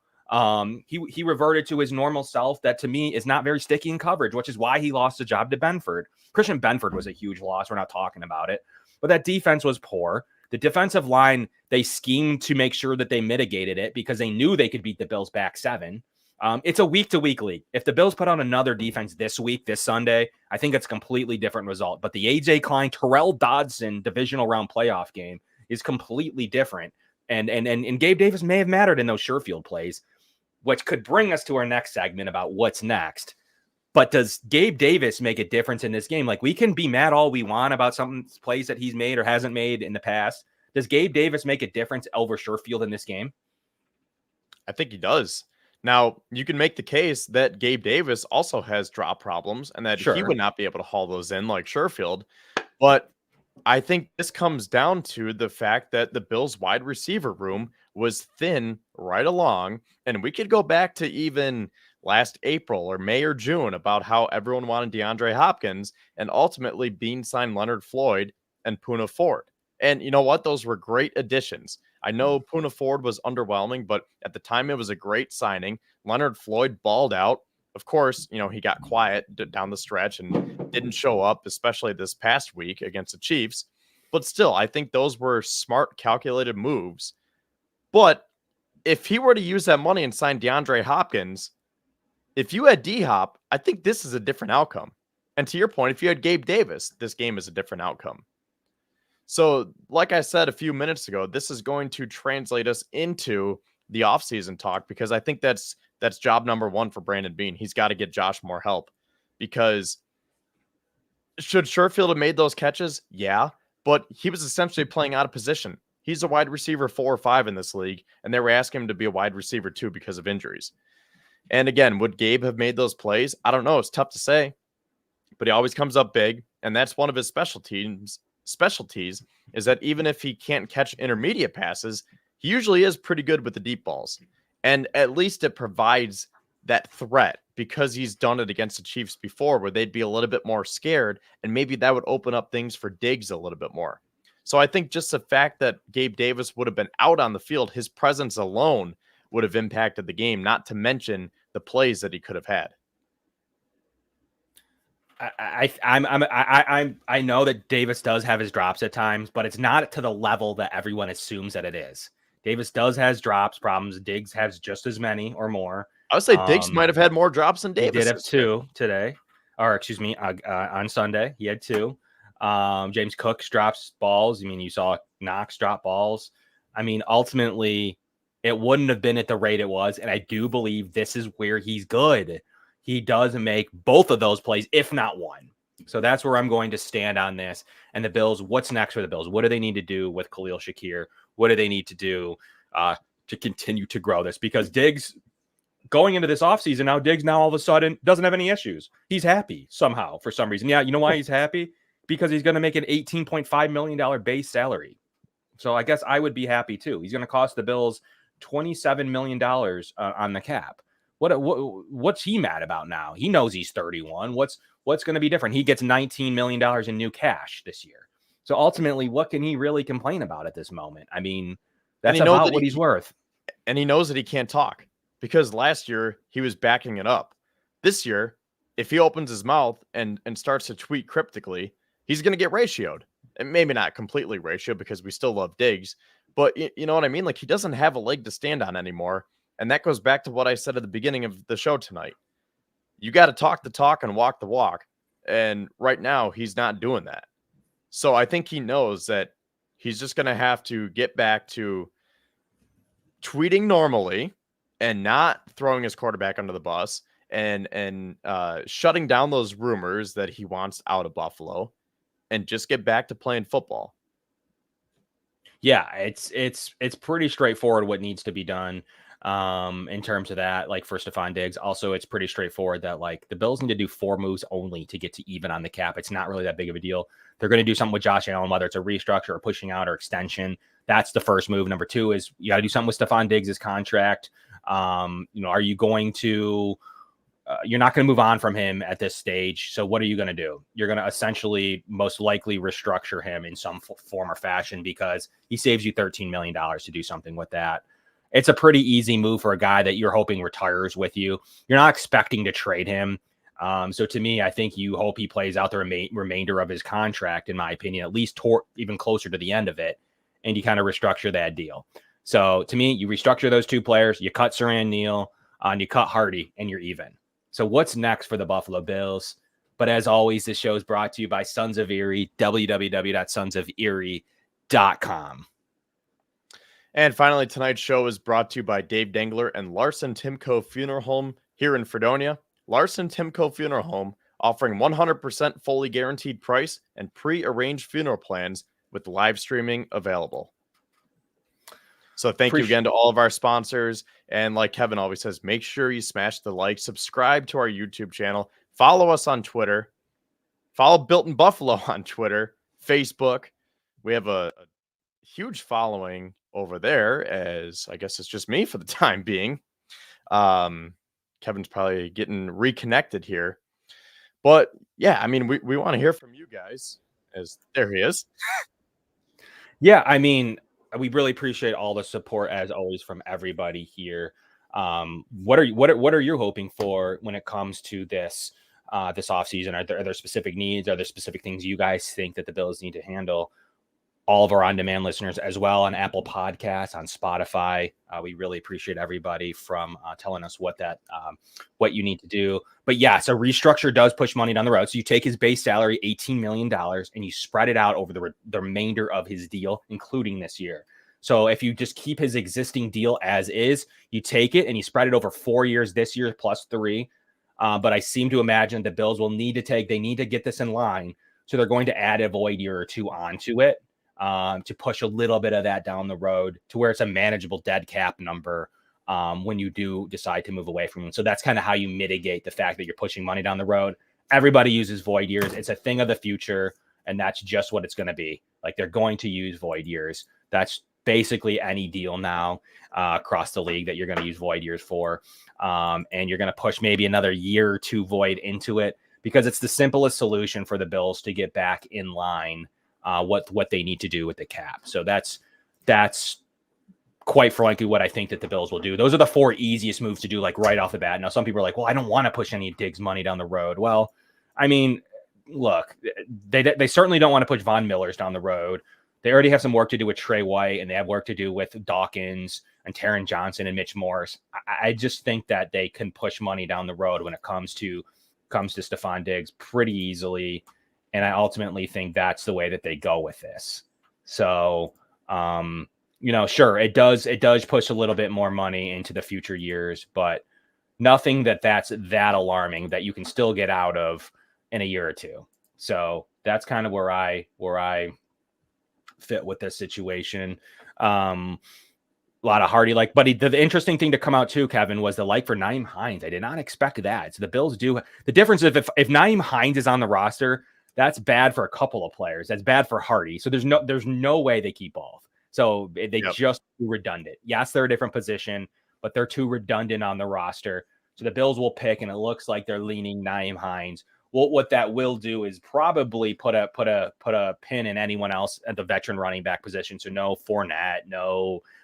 He reverted to his normal self that to me is not very sticky in coverage, which is why he lost the job to Benford. Christian Benford was a huge loss. We're not talking about it, but that defense was poor. The defensive line, they schemed to make sure that they mitigated it because they knew they could beat the Bills back 7. It's a week-to-week league. If the Bills put on another defense this week, this Sunday, I think it's a completely different result. But the A.J. Klein, Terrell Dodson divisional round playoff game is completely different. And Gabe Davis may have mattered in those Sherfield plays, which could bring us to our next segment about what's next. But does Gabe Davis make a difference in this game? Like, we can be mad all we want about some plays that he's made or hasn't made in the past. Does Gabe Davis make a difference over Sherfield in this game? I think he does. Now, you can make the case that Gabe Davis also has drop problems and that he would not be able to haul those in like Sherfield. But I think this comes down to the fact that the Bills' wide receiver room was thin right along. And we could go back to even last April or May or June about how everyone wanted DeAndre Hopkins, and ultimately Bean signed Leonard Floyd and Poona Ford. And you know what? Those were great additions. I know Puna Ford was underwhelming, but at the time it was a great signing. Leonard Floyd balled out. Of course, he got quiet down the stretch and didn't show up, especially this past week against the Chiefs. But still, I think those were smart, calculated moves. But if he were to use that money and sign DeAndre Hopkins, if you had D-Hop, I think this is a different outcome. And to your point, if you had Gabe Davis, this game is a different outcome. So, like I said a few minutes ago, this is going to translate us into the offseason talk, because I think that's job number one for Brandon Beane. He's got to get Josh more help, because should Sherfield have made those catches? Yeah, but he was essentially playing out of position. He's a wide receiver 4 or 5 in this league, and they were asking him to be a wide receiver 2 because of injuries. And again, would Gabe have made those plays? I don't know. It's tough to say, but he always comes up big, and that's one of his specialties is that even if he can't catch intermediate passes, he usually is pretty good with the deep balls. And at least it provides that threat, because he's done it against the Chiefs before where they'd be a little bit more scared, and maybe that would open up things for Diggs a little bit more. So I think just the fact that Gabe Davis would have been out on the field, his presence alone would have impacted the game, not to mention the plays that he could have had. I know that Davis does have his drops at times, but it's not to the level that everyone assumes that it is. Davis does has drops problems. Diggs has just as many or more. I would say Diggs might have had more drops than Davis. He did have 2 today, or excuse me, on Sunday he had 2. James Cook drops balls. I mean, you saw Knox drop balls. I mean, ultimately, it wouldn't have been at the rate it was, and I do believe this is where he's good. He does make both of those plays, if not one. So that's where I'm going to stand on this. And the Bills, what's next for the Bills? What do they need to do with Khalil Shakir? What do they need to do to continue to grow this? Because Diggs, going into this offseason now, Diggs now all of a sudden doesn't have any issues. He's happy somehow for some reason. Yeah, you know why he's happy? Because he's going to make an $18.5 million base salary. So I guess I would be happy too. He's going to cost the Bills $27 million on the cap. What's he mad about now? He knows he's 31. What's going to be different? He gets $19 million in new cash this year. So ultimately, what can he really complain about at this moment? I mean, that's about what he's worth. And he knows that he can't talk, because last year he was backing it up. This year, if he opens his mouth and starts to tweet cryptically, he's going to get ratioed. And maybe not completely ratioed, because we still love Diggs. But you know what I mean? Like, he doesn't have a leg to stand on anymore. And that goes back to what I said at the beginning of the show tonight. You got to talk the talk and walk the walk. And right now, he's not doing that. So I think he knows that he's just going to have to get back to tweeting normally and not throwing his quarterback under the bus, and shutting down those rumors that he wants out of Buffalo, and just get back to playing football. Yeah, it's pretty straightforward what needs to be done. In terms of that, like for Stephon Diggs. Also, it's pretty straightforward that like the Bills need to do 4 moves only to get to even on the cap. It's not really that big of a deal. They're going to do something with Josh Allen, whether it's a restructure or pushing out or extension. That's the first move. Number 2 is you got to do something with Stephon Diggs' contract. Are you going to you're not going to move on from him at this stage. So what are you going to do? You're going to essentially most likely restructure him in some form or fashion, because he saves you $13 million to do something with that. It's a pretty easy move for a guy that you're hoping retires with you. You're not expecting to trade him. So to me, I think you hope he plays out the remainder of his contract, in my opinion, at least even closer to the end of it, and you kind of restructure that deal. So to me, you restructure those 2 players, you cut Saran Neal, and you cut Hardy, and you're even. So what's next for the Buffalo Bills? But as always, this show is brought to you by Sons of Erie, www.sonsoferie.com. And finally, tonight's show is brought to you by Dave Dengler and Larson-Timko Funeral Home here in Fredonia. Larson-Timko Funeral Home, offering 100% fully guaranteed price and pre-arranged funeral plans with live streaming available. So thank you again to all of our sponsors. And like Kevin always says, make sure you smash the like, subscribe to our YouTube channel, follow us on Twitter, follow Built in Buffalo on Twitter, Facebook. We have a huge following over there, as I guess it's just me for the time being. Kevin's probably getting reconnected here. But yeah, I mean, we want to hear from you guys, as there he is. Yeah, I mean, we really appreciate all the support as always from everybody here. What are you hoping for when it comes to this offseason? Are there specific needs? Are there specific things you guys think that the Bills need to handle? All of our on-demand listeners as well on Apple Podcasts, on Spotify. We really appreciate everybody from telling us what you need to do. But yeah, so restructure does push money down the road. So you take his base salary, $18 million, and you spread it out over the remainder of his deal, including this year. So if you just keep his existing deal as is, you take it and you spread it over 4 years, this year plus 3. But I seem to imagine the Bills will need to get this in line. So they're going to add a void year or 2 onto it. To push a little bit of that down the road to where it's a manageable dead cap number when you do decide to move away from them. So that's kind of how you mitigate the fact that you're pushing money down the road. Everybody uses void years. It's a thing of the future, and that's just what it's going to be. Like, they're going to use void years. That's basically any deal now across the league that you're going to use void years for. And you're going to push maybe another year or 2 void into it because it's the simplest solution for the Bills to get back in line what they need to do with the cap. So that's quite frankly what I think that the Bills will do. Those are the 4 easiest moves to do, like right off the bat. Now, some people are like, well, I don't want to push any Diggs money down the road. Well, I mean, look, they certainly don't want to push Von Miller's down the road. They already have some work to do with Trey White, and they have work to do with Dawkins and Taron Johnson and Mitch Morse. I just think that they can push money down the road when it comes to Stephon Diggs pretty easily. And I ultimately think that's the way that they go with this. So, sure, it does push a little bit more money into the future years, but nothing that's that alarming that you can still get out of in a year or 2. So that's kind of where I fit with this situation. A lot of Hardy but the interesting thing to come out too, Kevin, was the for Nyheim Hines. I did not expect that. So the Bills do. The difference is if Nyheim Hines is on the roster, that's bad for a couple of players. That's bad for Hardy. So there's no way they keep both. So they just do redundant. Yes, they're a different position, but they're too redundant on the roster. So the Bills will pick, and it looks like they're leaning Nyheim Hines. Well, what that will do is probably put a pin in anyone else at the veteran running back position. So no Fournette,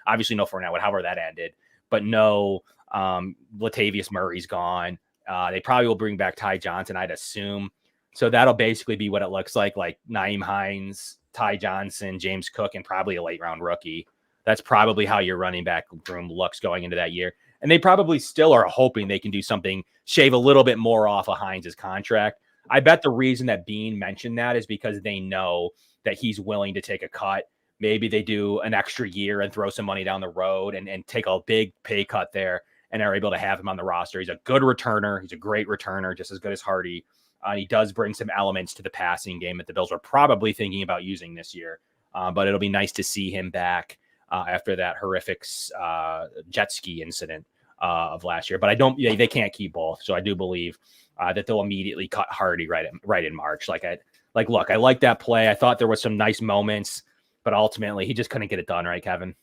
obviously no Fournette, however that ended, but no Latavius Murray's gone. They probably will bring back Ty Johnson, I'd assume. So that'll basically be what it looks like Nyheim Hines, Ty Johnson, James Cook, and probably a late round rookie. That's probably how your running back room looks going into that year. And they probably still are hoping they can do something, shave a little bit more off of Hines' contract. I bet the reason that Bean mentioned that is because they know that he's willing to take a cut. Maybe they do an extra year and throw some money down the road and take a big pay cut there and are able to have him on the roster. He's a good returner. He's a great returner, just as good as Hardy. He does bring some elements to the passing game that the Bills are probably thinking about using this year. But it'll be nice to see him back after that horrific jet ski incident of last year. But they can't keep both. So I do believe that they'll immediately cut Hardy right in March. Look, I like that play. I thought there was some nice moments, but ultimately he just couldn't get it done, right, Kevin?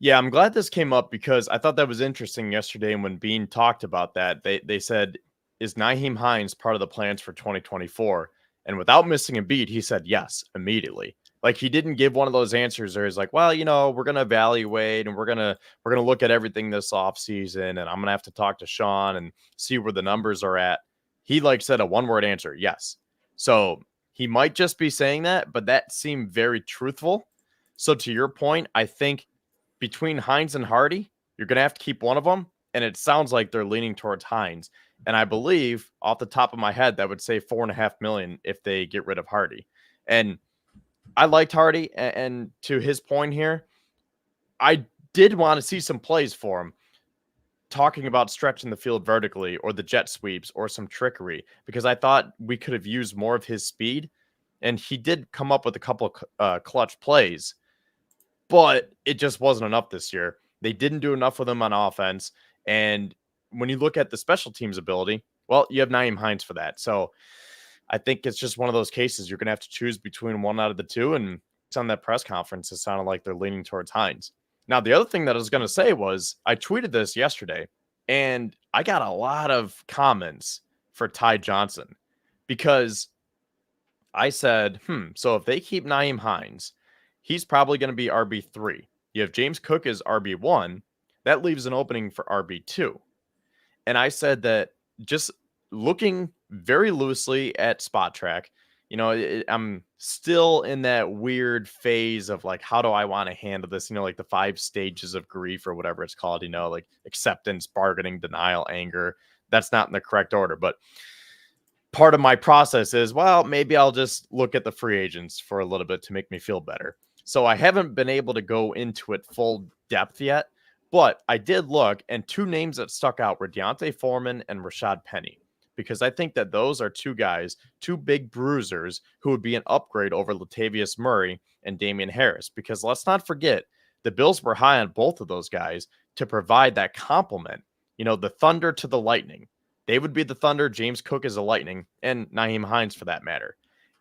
Yeah, I'm glad this came up because I thought that was interesting yesterday. And when Bean talked about that, they said, is Nyheim Hines part of the plans for 2024? And without missing a beat, he said yes immediately. Like, he didn't give one of those answers where he's like, well, we're going to evaluate and we're going to look at everything this offseason, and I'm going to have to talk to Sean and see where the numbers are at. He said a one-word answer, yes. So he might just be saying that, but that seemed very truthful. So to your point, I think between Hines and Hardy, you're going to have to keep one of them. And it sounds like they're leaning towards Hines. And I believe off the top of my head, that would say $4.5 million if they get rid of Hardy. And I liked Hardy. And to his point here, I did want to see some plays for him, talking about stretching the field vertically or the jet sweeps or some trickery, because I thought we could have used more of his speed. And he did come up with a couple of clutch plays, but it just wasn't enough this year. They didn't do enough with him on offense. And when you look at the special teams ability, well, you have Nyheim Hines for that. So I think it's just one of those cases you're going to have to choose between one out of the two. And it's on that press conference, it sounded like they're leaning towards Hines. Now, the other thing that I was going to say was I tweeted this yesterday, and I got a lot of comments for Ty Johnson because I said, so if they keep Nyheim Hines, he's probably going to be RB3. You have James Cook as RB1. That leaves an opening for RB2. And I said that just looking very loosely at Spot Track, I'm still in that weird phase of like, how do I want to handle this? Like the 5 stages of grief or whatever it's called, like acceptance, bargaining, denial, anger. That's not in the correct order. But part of my process is, well, maybe I'll just look at the free agents for a little bit to make me feel better. So I haven't been able to go into it full depth yet, but I did look, and 2 names that stuck out were Deontay Foreman and Rashad Penny, because I think that those are 2 guys, 2 big bruisers who would be an upgrade over Latavius Murray and Damian Harris, because let's not forget, the Bills were high on both of those guys to provide that complement, the thunder to the lightning. They would be the Thunder, James Cook is a Lightning, and Nyheim Hines for that matter.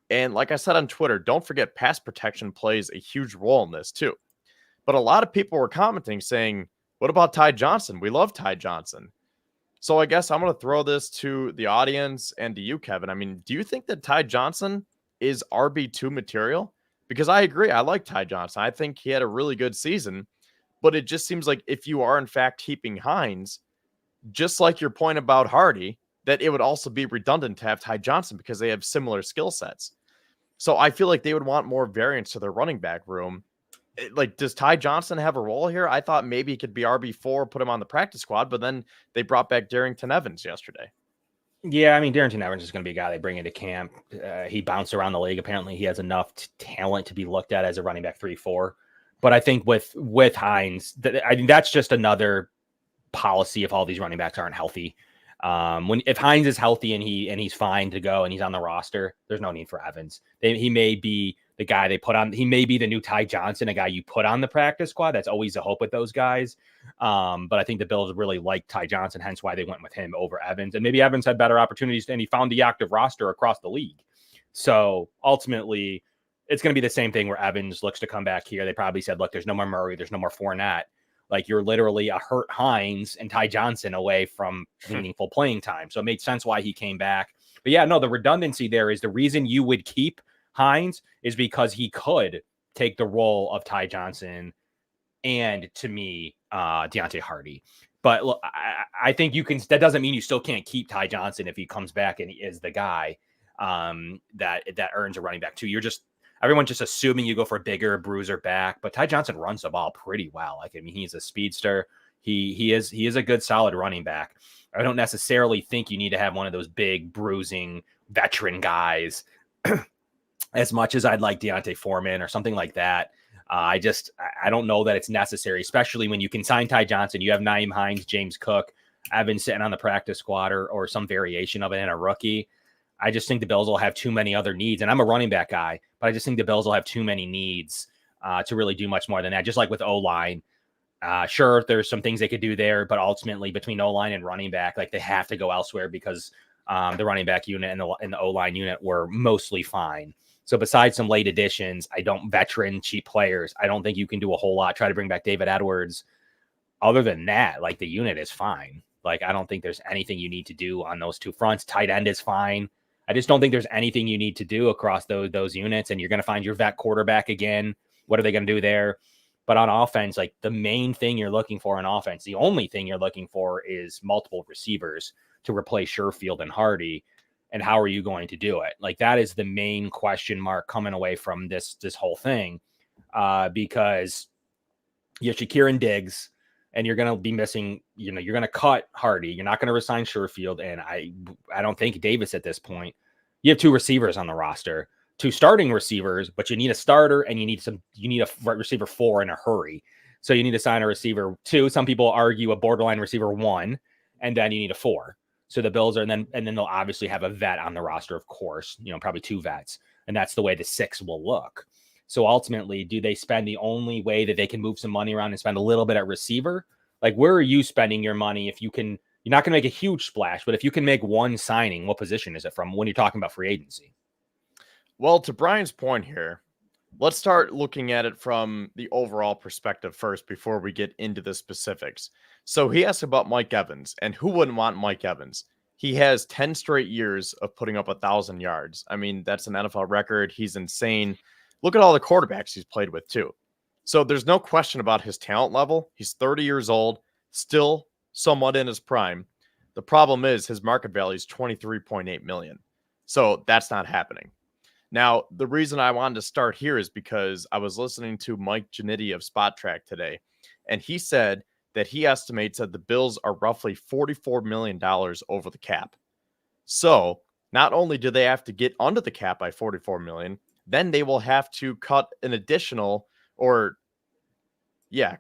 And like I said on Twitter, don't forget pass protection plays a huge role in this too. But a lot of people were commenting saying, what about Ty Johnson? We love Ty Johnson. So I guess I'm going to throw this to the audience and to you, Kevin. I mean, do you think that Ty Johnson is RB2 material? Because I agree. I like Ty Johnson. I think he had a really good season. But it just seems like if you are in fact keeping Hines, just like your point about Hardy, that it would also be redundant to have Ty Johnson because they have similar skill sets. So I feel like they would want more variance to their running back room. Like, does Ty Johnson have a role here? I thought maybe he could be RB4, put him on the practice squad, but then they brought back Darrington Evans yesterday. Yeah, I mean, Darrington Evans is going to be a guy they bring into camp. He bounced around the league. Apparently, he has enough talent to be looked at as a running back 3-4. But I think with Hines, I think that's just another policy if all these running backs aren't healthy. If Hines is healthy and he's fine to go and he's on the roster, there's no need for Evans. He may be the guy they put on. He may be the new Ty Johnson, a guy you put on the practice squad. That's always the hope with those guys. But I think the Bills really like Ty Johnson, hence why they went with him over Evans. And maybe Evans had better opportunities and he found the active roster across the league. So ultimately, it's going to be the same thing where Evans looks to come back here. They probably said, look, there's no more Murray, there's no more Fournette. Like, you're literally a hurt Hines and Ty Johnson away from meaningful playing time. So it made sense why he came back. But yeah, no, the redundancy there is the reason you would keep Hines is because he could take the role of Ty Johnson and, to me, Deontay Hardy. But look, I think you can. That doesn't mean you still can't keep Ty Johnson if he comes back and he is the guy that earns a running back too. Everyone's just assuming you go for a bigger bruiser back, but Ty Johnson runs the ball pretty well. Like, I mean, he's a speedster. He is a good, solid running back. I don't necessarily think you need to have one of those big bruising veteran guys as much as I'd like Deontay Foreman or something like that. I don't know that it's necessary, especially when you can sign Ty Johnson. You have Nyheim Hines, James Cook, Evans sitting on the practice squad or some variation of it, and a rookie. I just think the Bills will have too many other needs. And I'm a running back guy, but I just think the Bills will have too many needs to really do much more than that. Just like with O-line. Sure, there's some things they could do there, but ultimately between O-line and running back, like, they have to go elsewhere because the running back unit and the O-line unit were mostly fine. So besides some late additions, veteran cheap players, I don't think you can do a whole lot. Try to bring back David Edwards. Other than that, like, the unit is fine. Like, I don't think there's anything you need to do on those two fronts. Tight end is fine. I just don't think there's anything you need to do across those units, and you're going to find your vet quarterback again. What are they going to do there? But on offense, like, the main thing you're looking for on offense, the only thing you're looking for is multiple receivers to replace Sherfield and Hardy. And how are you going to do it? Like, that is the main question mark coming away from this whole thing, because you have Shakir and Diggs, and you're going to be missing, you're going to cut Hardy. You're not going to resign Sherfield. And I don't think Davis at this point. You have 2 receivers on the roster, 2 starting receivers, but you need a starter and you need a receiver 4 in a hurry. So you need to sign a receiver 2. Some people argue a borderline receiver 1, and then you need a 4. So the Bills and then they'll obviously have a vet on the roster, of course, probably 2 vets. And that's the way the 6 will look. So ultimately, do they spend the only way that they can move some money around and spend a little bit at receiver? Like, where are you spending your money if you can? You're not going to make a huge splash, but if you can make one signing, what position is it from when you're talking about free agency? Well, to Brian's point here, let's start looking at it from the overall perspective first before we get into the specifics. So he asked about Mike Evans, and who wouldn't want Mike Evans? He has 10 straight years of putting up 1,000 yards. I mean, that's an NFL record. He's insane. look at all the quarterbacks he's played with too. So there's no question about his talent level. He's 30 years old, still somewhat in his prime. The problem is his market value is 23.8 million. So that's not happening. Now, the reason I wanted to start here is because I was listening to Mike Giannitti of Spot Track today, and he said that he estimates that the Bills are roughly $44 million over the cap. So not only do they have to get under the cap by 44 million, then they will have to cut an additional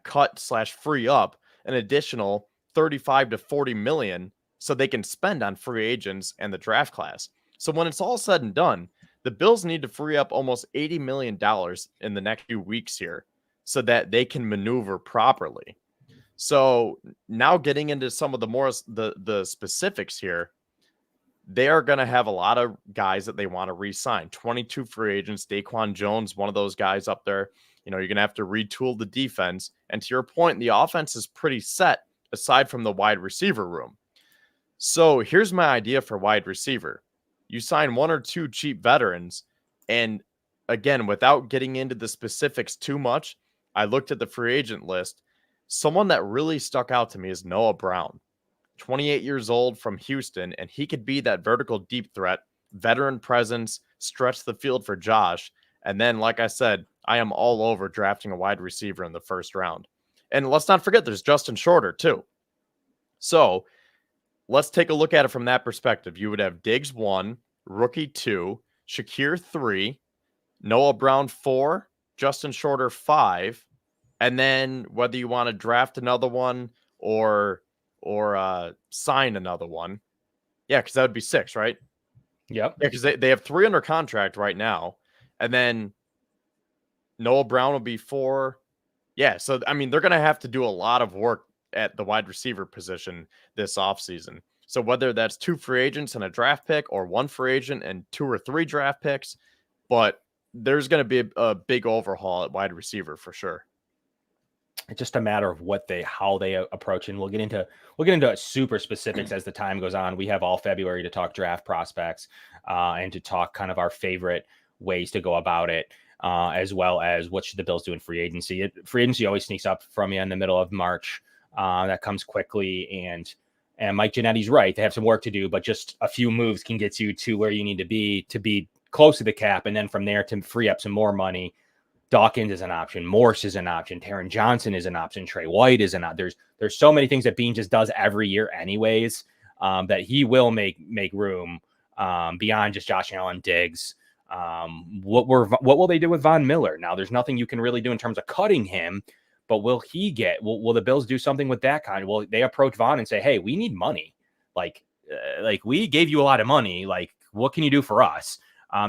cut/free up an additional 35 to 40 million so they can spend on free agents and the draft class. So when it's all said and done, the Bills need to free up almost $80 million in the next few weeks here so that they can maneuver properly. So now getting into some of the specifics here, they are going to have a lot of guys that they want to re-sign. 22 free agents. Daquan Jones, one of those guys up there. You're going to have to retool the defense. And to your point, the offense is pretty set aside from the wide receiver room. So here's my idea for wide receiver. You sign one or two cheap veterans. And again, without getting into the specifics too much, I looked at the free agent list. Someone that really stuck out to me is Noah Brown. 28 years old from Houston, and he could be that vertical deep threat, veteran presence, stretch the field for Josh. And then, like I said, I am all over drafting a wide receiver in the first round. And let's not forget there's Justin Shorter too. So let's take a look at it from that perspective. You would have Diggs 1, Rookie 2, Shakir 3, Noah Brown 4, Justin Shorter 5, and then whether you want to draft another one or sign another one. Yeah, because that would be 6, right? Yep. Yeah, because they have 3 under contract right now. And then Noah Brown will be 4. Yeah, so, I mean, they're going to have to do a lot of work at the wide receiver position this offseason. So whether that's 2 free agents and a draft pick or 1 free agent and 2 or 3 draft picks, but there's going to be a big overhaul at wide receiver for sure. It's just a matter of how they approach, and we'll get into super specifics as the time goes on. We have all February to talk draft prospects and to talk kind of our favorite ways to go about it, as well as what should the Bills do in free agency. Free agency always sneaks up from you in the middle of March. That comes quickly, and Mike Giannetti's right. They have some work to do, but just a few moves can get you to where you need to be close to the cap, and then from there to free up some more money. Dawkins is an option. Morse is an option. Taron Johnson is an option. Trey White is an option. There's so many things that Bean just does every year anyways, that he will make room beyond just Josh Allen, Diggs. What will they do with Von Miller? Now, there's nothing you can really do in terms of cutting him, but will the Bills do something with that kind? Will they approach Von and say, hey, we need money. Like we gave you a lot of money. Like, what can you do for us?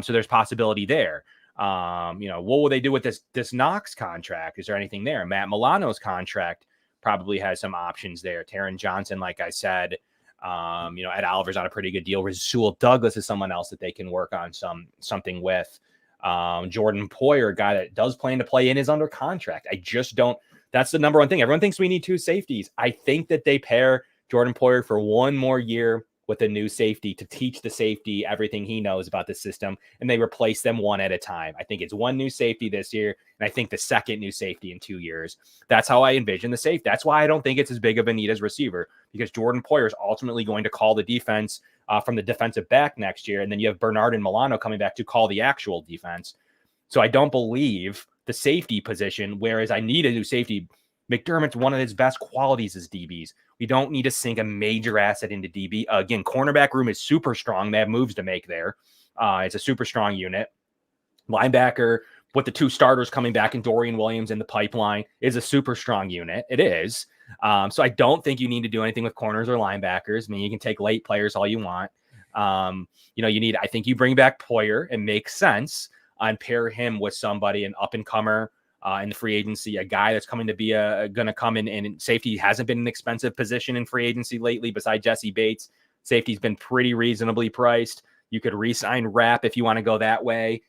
So there's possibility there. What will they do with this Knox contract? Is there anything there? Matt Milano's contract probably has some options there. Taron Johnson, like I said, Ed Oliver's on a pretty good deal. Rasul Douglas is someone else that they can work on something with. Jordan Poyer, a guy that does plan to play in, is under contract. I just don't. That's the number one thing. Everyone thinks we need 2 safeties. I think that they pair Jordan Poyer for 1 more year with a new safety to teach the safety everything he knows about the system, and they replace them one at a time. I think it's 1 new safety this year, and I think the second new safety in 2 years. That's how I envision the safety. That's why I don't think it's as big of a need as receiver, because Jordan Poyer is ultimately going to call the defense from the defensive back next year, and then you have Bernard and Milano coming back to call the actual defense. So I don't believe the safety position, whereas I need a new safety. McDermott's one of his best qualities is DBs. We don't need to sink a major asset into DB. Again, cornerback room is super strong. They have moves to make there. It's a super strong unit. Linebacker, with the 2 starters coming back and Dorian Williams in the pipeline, is a super strong unit. It is. So I don't think you need to do anything with corners or linebackers. I mean, you can take late players all you want. I think you bring back Poyer. It makes sense, and pair him with somebody, an up-and-comer, in the free agency, a guy that's coming to be going to come in, and safety hasn't been an expensive position in free agency lately. Besides Jesse Bates, safety's been pretty reasonably priced. You could re-sign Rapp if you want to go that way.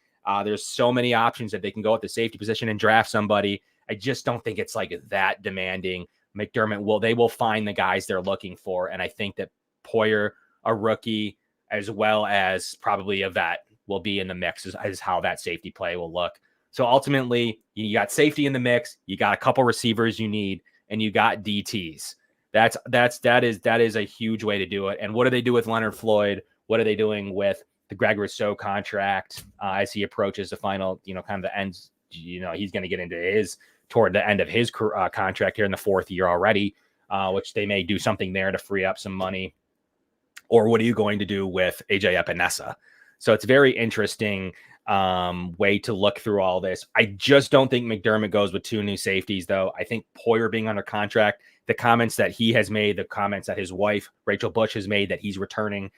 There's so many options that they can go at the safety position and draft somebody. I just don't think it's like that demanding. McDermott they will find the guys they're looking for, and I think that Poyer, a rookie, as well as probably a vet, will be in the mix as how that safety play will look. So ultimately, you got safety in the mix, you got a couple receivers you need, and you got DTs. That is a huge way to do it. And what do they do with Leonard Floyd? What are they doing with the Greg Rousseau contract as he approaches the final, kind of the ends? He's going to get into toward the end of his contract here in the 4th year already, which they may do something there to free up some money. Or what are you going to do with AJ Epinesa? So it's very interesting way to look through all this. I just don't think McDermott goes with 2 new safeties, though. I think Poyer being under contract, the comments that he has made, the comments that his wife, Rachel Bush, has made that he's returning,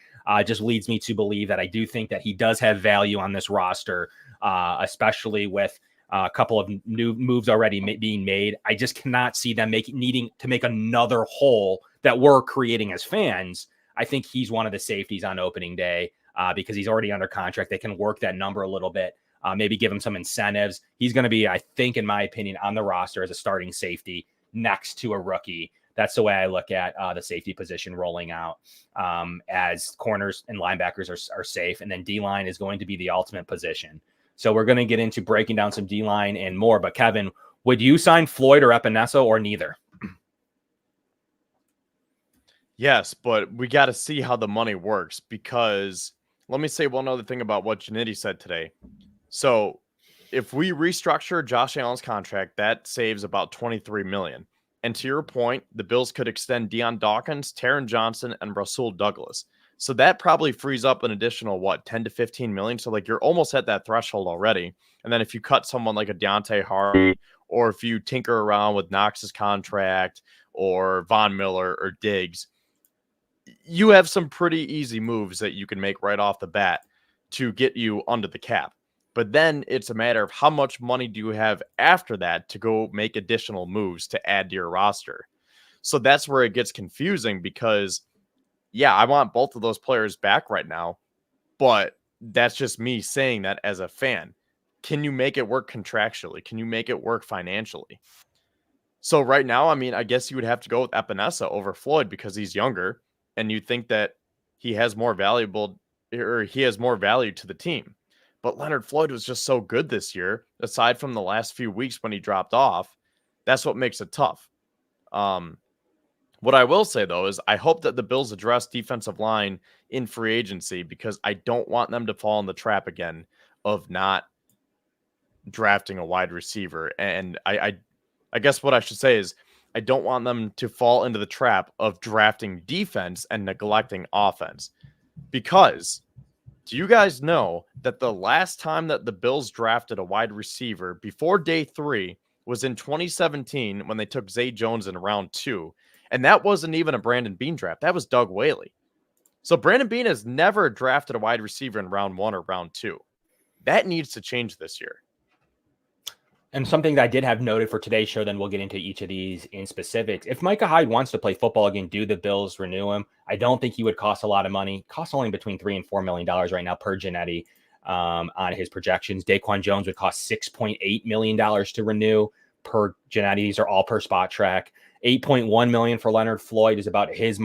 just leads me to believe that I do think that he does have value on this roster, especially with a couple of new moves already being made. I just cannot see them needing to make another hole that we're creating as fans. I think he's one of the safeties on opening day because he's already under contract. They can work that number a little bit, maybe give him some incentives. He's going to be, I think, in my opinion, on the roster as a starting safety next to a rookie. That's the way I look at the safety position rolling out, as corners and linebackers are safe. And then D-line is going to be the ultimate position. So we're going to get into breaking down some D-line and more. But Kevin, would you sign Floyd or Epinesa or neither? Yes, but we got to see how the money works, because let me say one other thing about what Janetti said today. So if we restructure Josh Allen's contract, that saves about $23 million. And to your point, the Bills could extend Deion Dawkins, Taron Johnson, and Rasul Douglas. So that probably frees up an additional, 10 to 15 million. So you're almost at that threshold already. And then if you cut someone like a Deontay Harvey, or if you tinker around with Knox's contract or Von Miller or Diggs, you have some pretty easy moves that you can make right off the bat to get you under the cap. But then it's a matter of how much money do you have after that to go make additional moves to add to your roster. So that's where it gets confusing, because I want both of those players back right now, but that's just me saying that as a fan. Can you make it work contractually? Can you make it work financially? So right now, I guess you would have to go with Epinesa over Floyd because he's younger, and you think that he has more value to the team. But Leonard Floyd was just so good this year, aside from the last few weeks when he dropped off. That's what makes it tough. What I will say, though, is I hope that the Bills address defensive line in free agency, because I don't want them to fall in the trap again of not drafting a wide receiver. And I guess what I should say is I don't want them to fall into the trap of drafting defense and neglecting offense. Because do you guys know that the last time that the Bills drafted a wide receiver before day 3 was in 2017 when they took Zay Jones in round 2? And that wasn't even a Brandon Beane draft. That was Doug Whaley. So Brandon Beane has never drafted a wide receiver in round 1 or round 2. That needs to change this year. And something that I did have noted for today's show, then we'll get into each of these in specifics. If Micah Hyde wants to play football again, do the Bills renew him? I don't think he would cost a lot of money. Costs only between $3 and $4 million right now per Janetti on his projections. Daquan Jones would cost $6.8 million to renew per Janetti. These are all per Spot Track. $8.1 million for Leonard Floyd is about his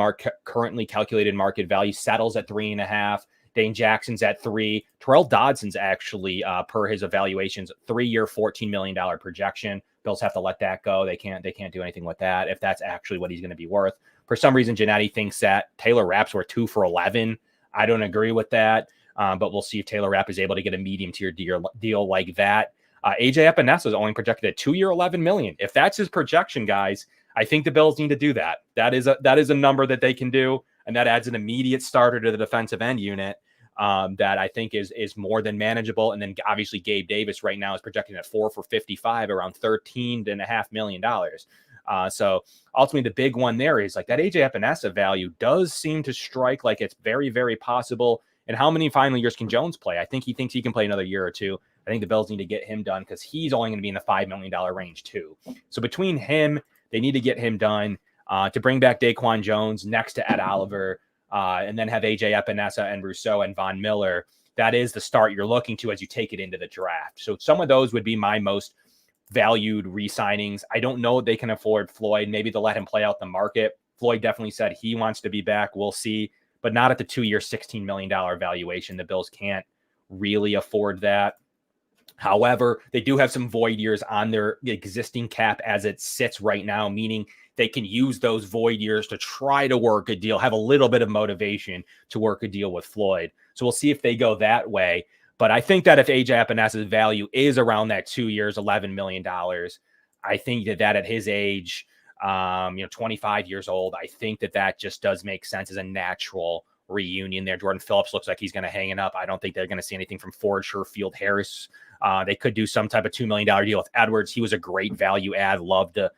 currently calculated market value. Settles at 3.5. Dane Jackson's at 3. Terrell Dodson's actually, per his evaluations, 3-year, $14 million projection. Bills have to let that go. They can't do anything with that if that's actually what he's going to be worth. For some reason, Janetti thinks that Taylor Rapp's worth 2 for $11. I don't agree with that, but we'll see if Taylor Rapp is able to get a medium tier deal like that. AJ Epinesa is only projected at 2-year, $11 million. If that's his projection, guys, I think the Bills need to do that. That is a number that they can do, and that adds an immediate starter to the defensive end unit that I think is more than manageable. And then obviously Gabe Davis right now is projected at 4 for 55, around $13.5 million. So ultimately the big one there is like that AJ Epinesa value does seem to strike like it's very, very possible. And how many final years can Jones play? I think he thinks he can play another year or two. I think the Bills need to get him done because he's only going to be in the $5 million range too. So between him, they need to get him done to bring back Daquan Jones next to Ed Oliver, and then have AJ Epinesa and Rousseau and Von Miller. That is the start you're looking to as you take it into the draft. So some of those would be my most valued re-signings. I don't know if they can afford Floyd. Maybe they'll let him play out the market. Floyd definitely said he wants to be back. We'll see, but not at the 2-year, $16 million valuation. The Bills can't really afford that. However, they do have some void years on their existing cap as it sits right now, meaning they can use those void years to try to work a deal, have a little bit of motivation to work a deal with Floyd. So we'll see if they go that way. But I think that if AJ Epinez's value is around that 2 years, $11 million, I think that at his age, 25 years old, I think that just does make sense as a natural reunion there. Jordan Phillips looks like he's going to hang it up. I don't think they're going to see anything from Ford, Sherfield, Harris. They could do some type of $2 million deal with Edwards. He was a great value add. Love the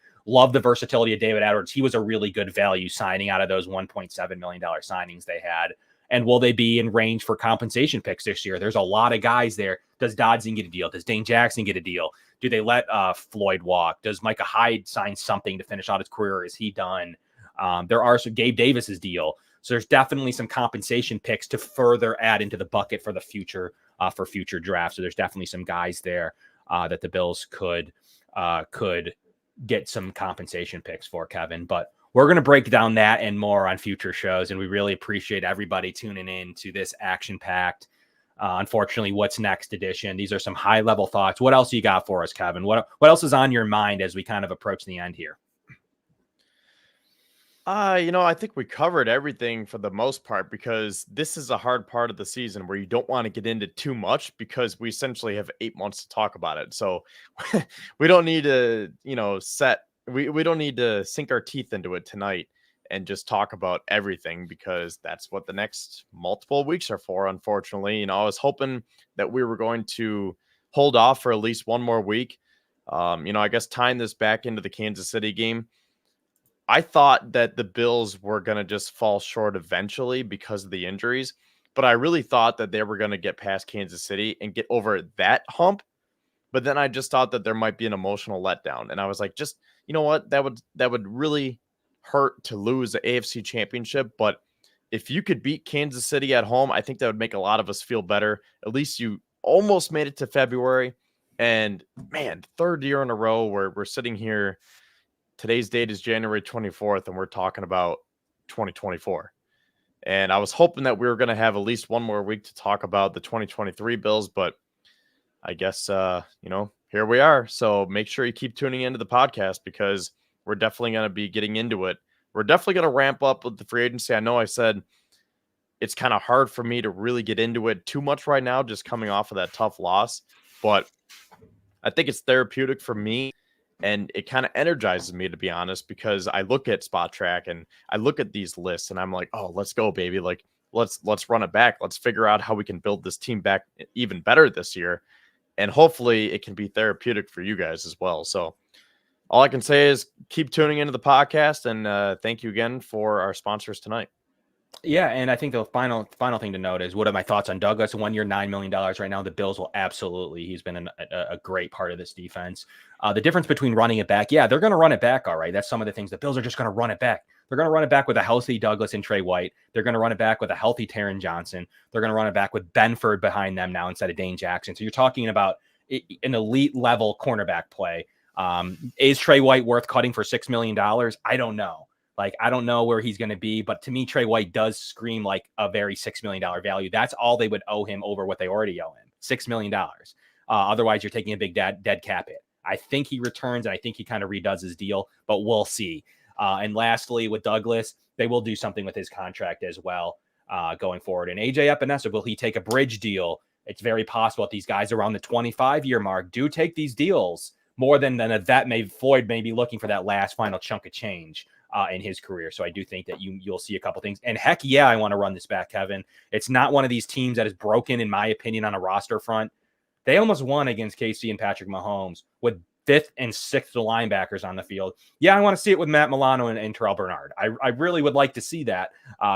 versatility of David Edwards. He was a really good value signing out of those $1.7 million signings they had. And will they be in range for compensation picks this year? There's a lot of guys there. Does Dodson get a deal? Does Dane Jackson get a deal? Do they let Floyd walk? Does Micah Hyde sign something to finish out his career? Is he done? There are some Gabe Davis's deal. So there's definitely some compensation picks to further add into the bucket for the future, for future drafts. So there's definitely some guys there that the Bills could get some compensation picks for, Kevin. But we're going to break down that and more on future shows. And we really appreciate everybody tuning in to this action-packed, unfortunately, What's Next edition. These are some high-level thoughts. What else you got for us, Kevin? What else is on your mind as we kind of approach the end here? I think we covered everything for the most part, because this is a hard part of the season where you don't want to get into too much, because we essentially have 8 months to talk about it. So we don't need to, we don't need to sink our teeth into it tonight and just talk about everything, because that's what the next multiple weeks are for. Unfortunately, I was hoping that we were going to hold off for at least one more week. I guess tying this back into the Kansas City game, I thought that the Bills were going to just fall short eventually because of the injuries, but I really thought that they were going to get past Kansas City and get over that hump. But then I just thought that there might be an emotional letdown. And I was like, just, you know what, that would really hurt to lose the AFC Championship. But if you could beat Kansas City at home, I think that would make a lot of us feel better. At least you almost made it to February. And man, third year in a row where we're sitting here. Today's date is January 24th, and we're talking about 2024. And I was hoping that we were going to have at least one more week to talk about the 2023 Bills, but I guess, here we are. So make sure you keep tuning into the podcast, because we're definitely going to be getting into it. We're definitely going to ramp up with the free agency. I know I said it's kind of hard for me to really get into it too much right now, just coming off of that tough loss, but I think it's therapeutic for me. And it kind of energizes me, to be honest, because I look at Spot Track and I look at these lists and I'm like, oh, let's go, baby. Like, let's run it back. Let's figure out how we can build this team back even better this year. And hopefully it can be therapeutic for you guys as well. So all I can say is keep tuning into the podcast, and thank you again for our sponsors tonight. Yeah, and I think the final thing to note is, what are my thoughts on Douglas? 1 year, $9 million right now. The Bills will absolutely. He's been a great part of this defense. The difference between running it back, yeah, they're going to run it back. All right, that's some of the things. The Bills are just going to run it back. They're going to run it back with a healthy Douglas and Trey White. They're going to run it back with a healthy Taron Johnson. They're going to run it back with Benford behind them now instead of Dane Jackson. So you're talking about an elite level cornerback play. Is Trey White worth cutting for $6 million? I don't know. I don't know where he's going to be, but to me, Trey White does scream like a very $6 million value. That's all they would owe him over what they already owe him, $6 million. Otherwise, you're taking a big dead cap hit. I think he returns, and I think he kind of redoes his deal, but we'll see. And lastly, with Douglas, they will do something with his contract as well going forward. And AJ Epinesa, will he take a bridge deal? It's very possible that these guys around the 25-year mark do take these deals more than a vet. Floyd may be looking for that last final chunk of change in his career. So I do think that you'll see a couple things. And heck yeah, I want to run this back, Kevin. It's not one of these teams that is broken, in my opinion, on a roster front. They almost won against KC and Patrick Mahomes with 5th and 6th linebackers on the field. Yeah, I want to see it with Matt Milano and Terrell Bernard. I really would like to see that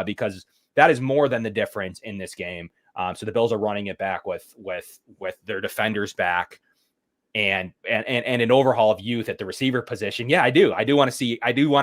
because that is more than the difference in this game. So the Bills are running it back with their defenders back. And an overhaul of youth at the receiver position. Yeah, I do want to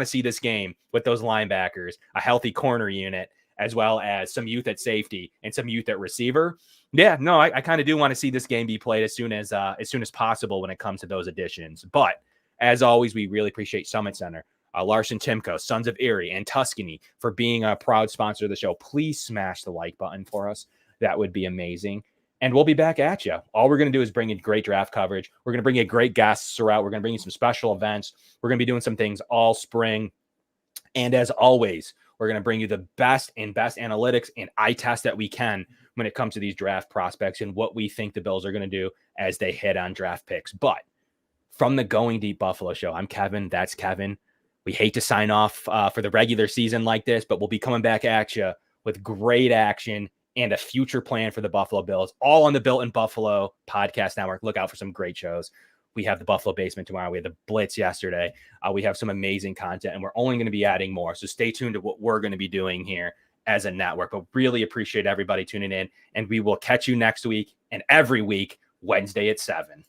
see this game with those linebackers, a healthy corner unit, as well as some youth at safety and some youth at receiver. Yeah, no, I kind of do want to see this game be played as soon as possible when it comes to those additions. But as always, we really appreciate Summit Center, Larson-Timko, Sons of Erie, and Tuscany for being a proud sponsor of the show. Please smash the like button for us. That would be amazing. And we'll be back at you. All we're going to do is bring you great draft coverage. We're going to bring you great guests throughout. We're going to bring you some special events. We're going to be doing some things all spring. And as always, we're going to bring you the best analytics and eye test that we can when it comes to these draft prospects and what we think the Bills are going to do as they hit on draft picks. But from the Going Deep Buffalo Show, I'm Kevin. That's Kevin. We hate to sign off for the regular season like this, but we'll be coming back at you with great action and a future plan for the Buffalo Bills, all on the Built in Buffalo podcast network. Look out for some great shows. We have the Buffalo Basement tomorrow. We had the Blitz yesterday. We have some amazing content, and we're only going to be adding more. So stay tuned to what we're going to be doing here as a network. But really appreciate everybody tuning in, and we will catch you next week and every week, Wednesday at 7.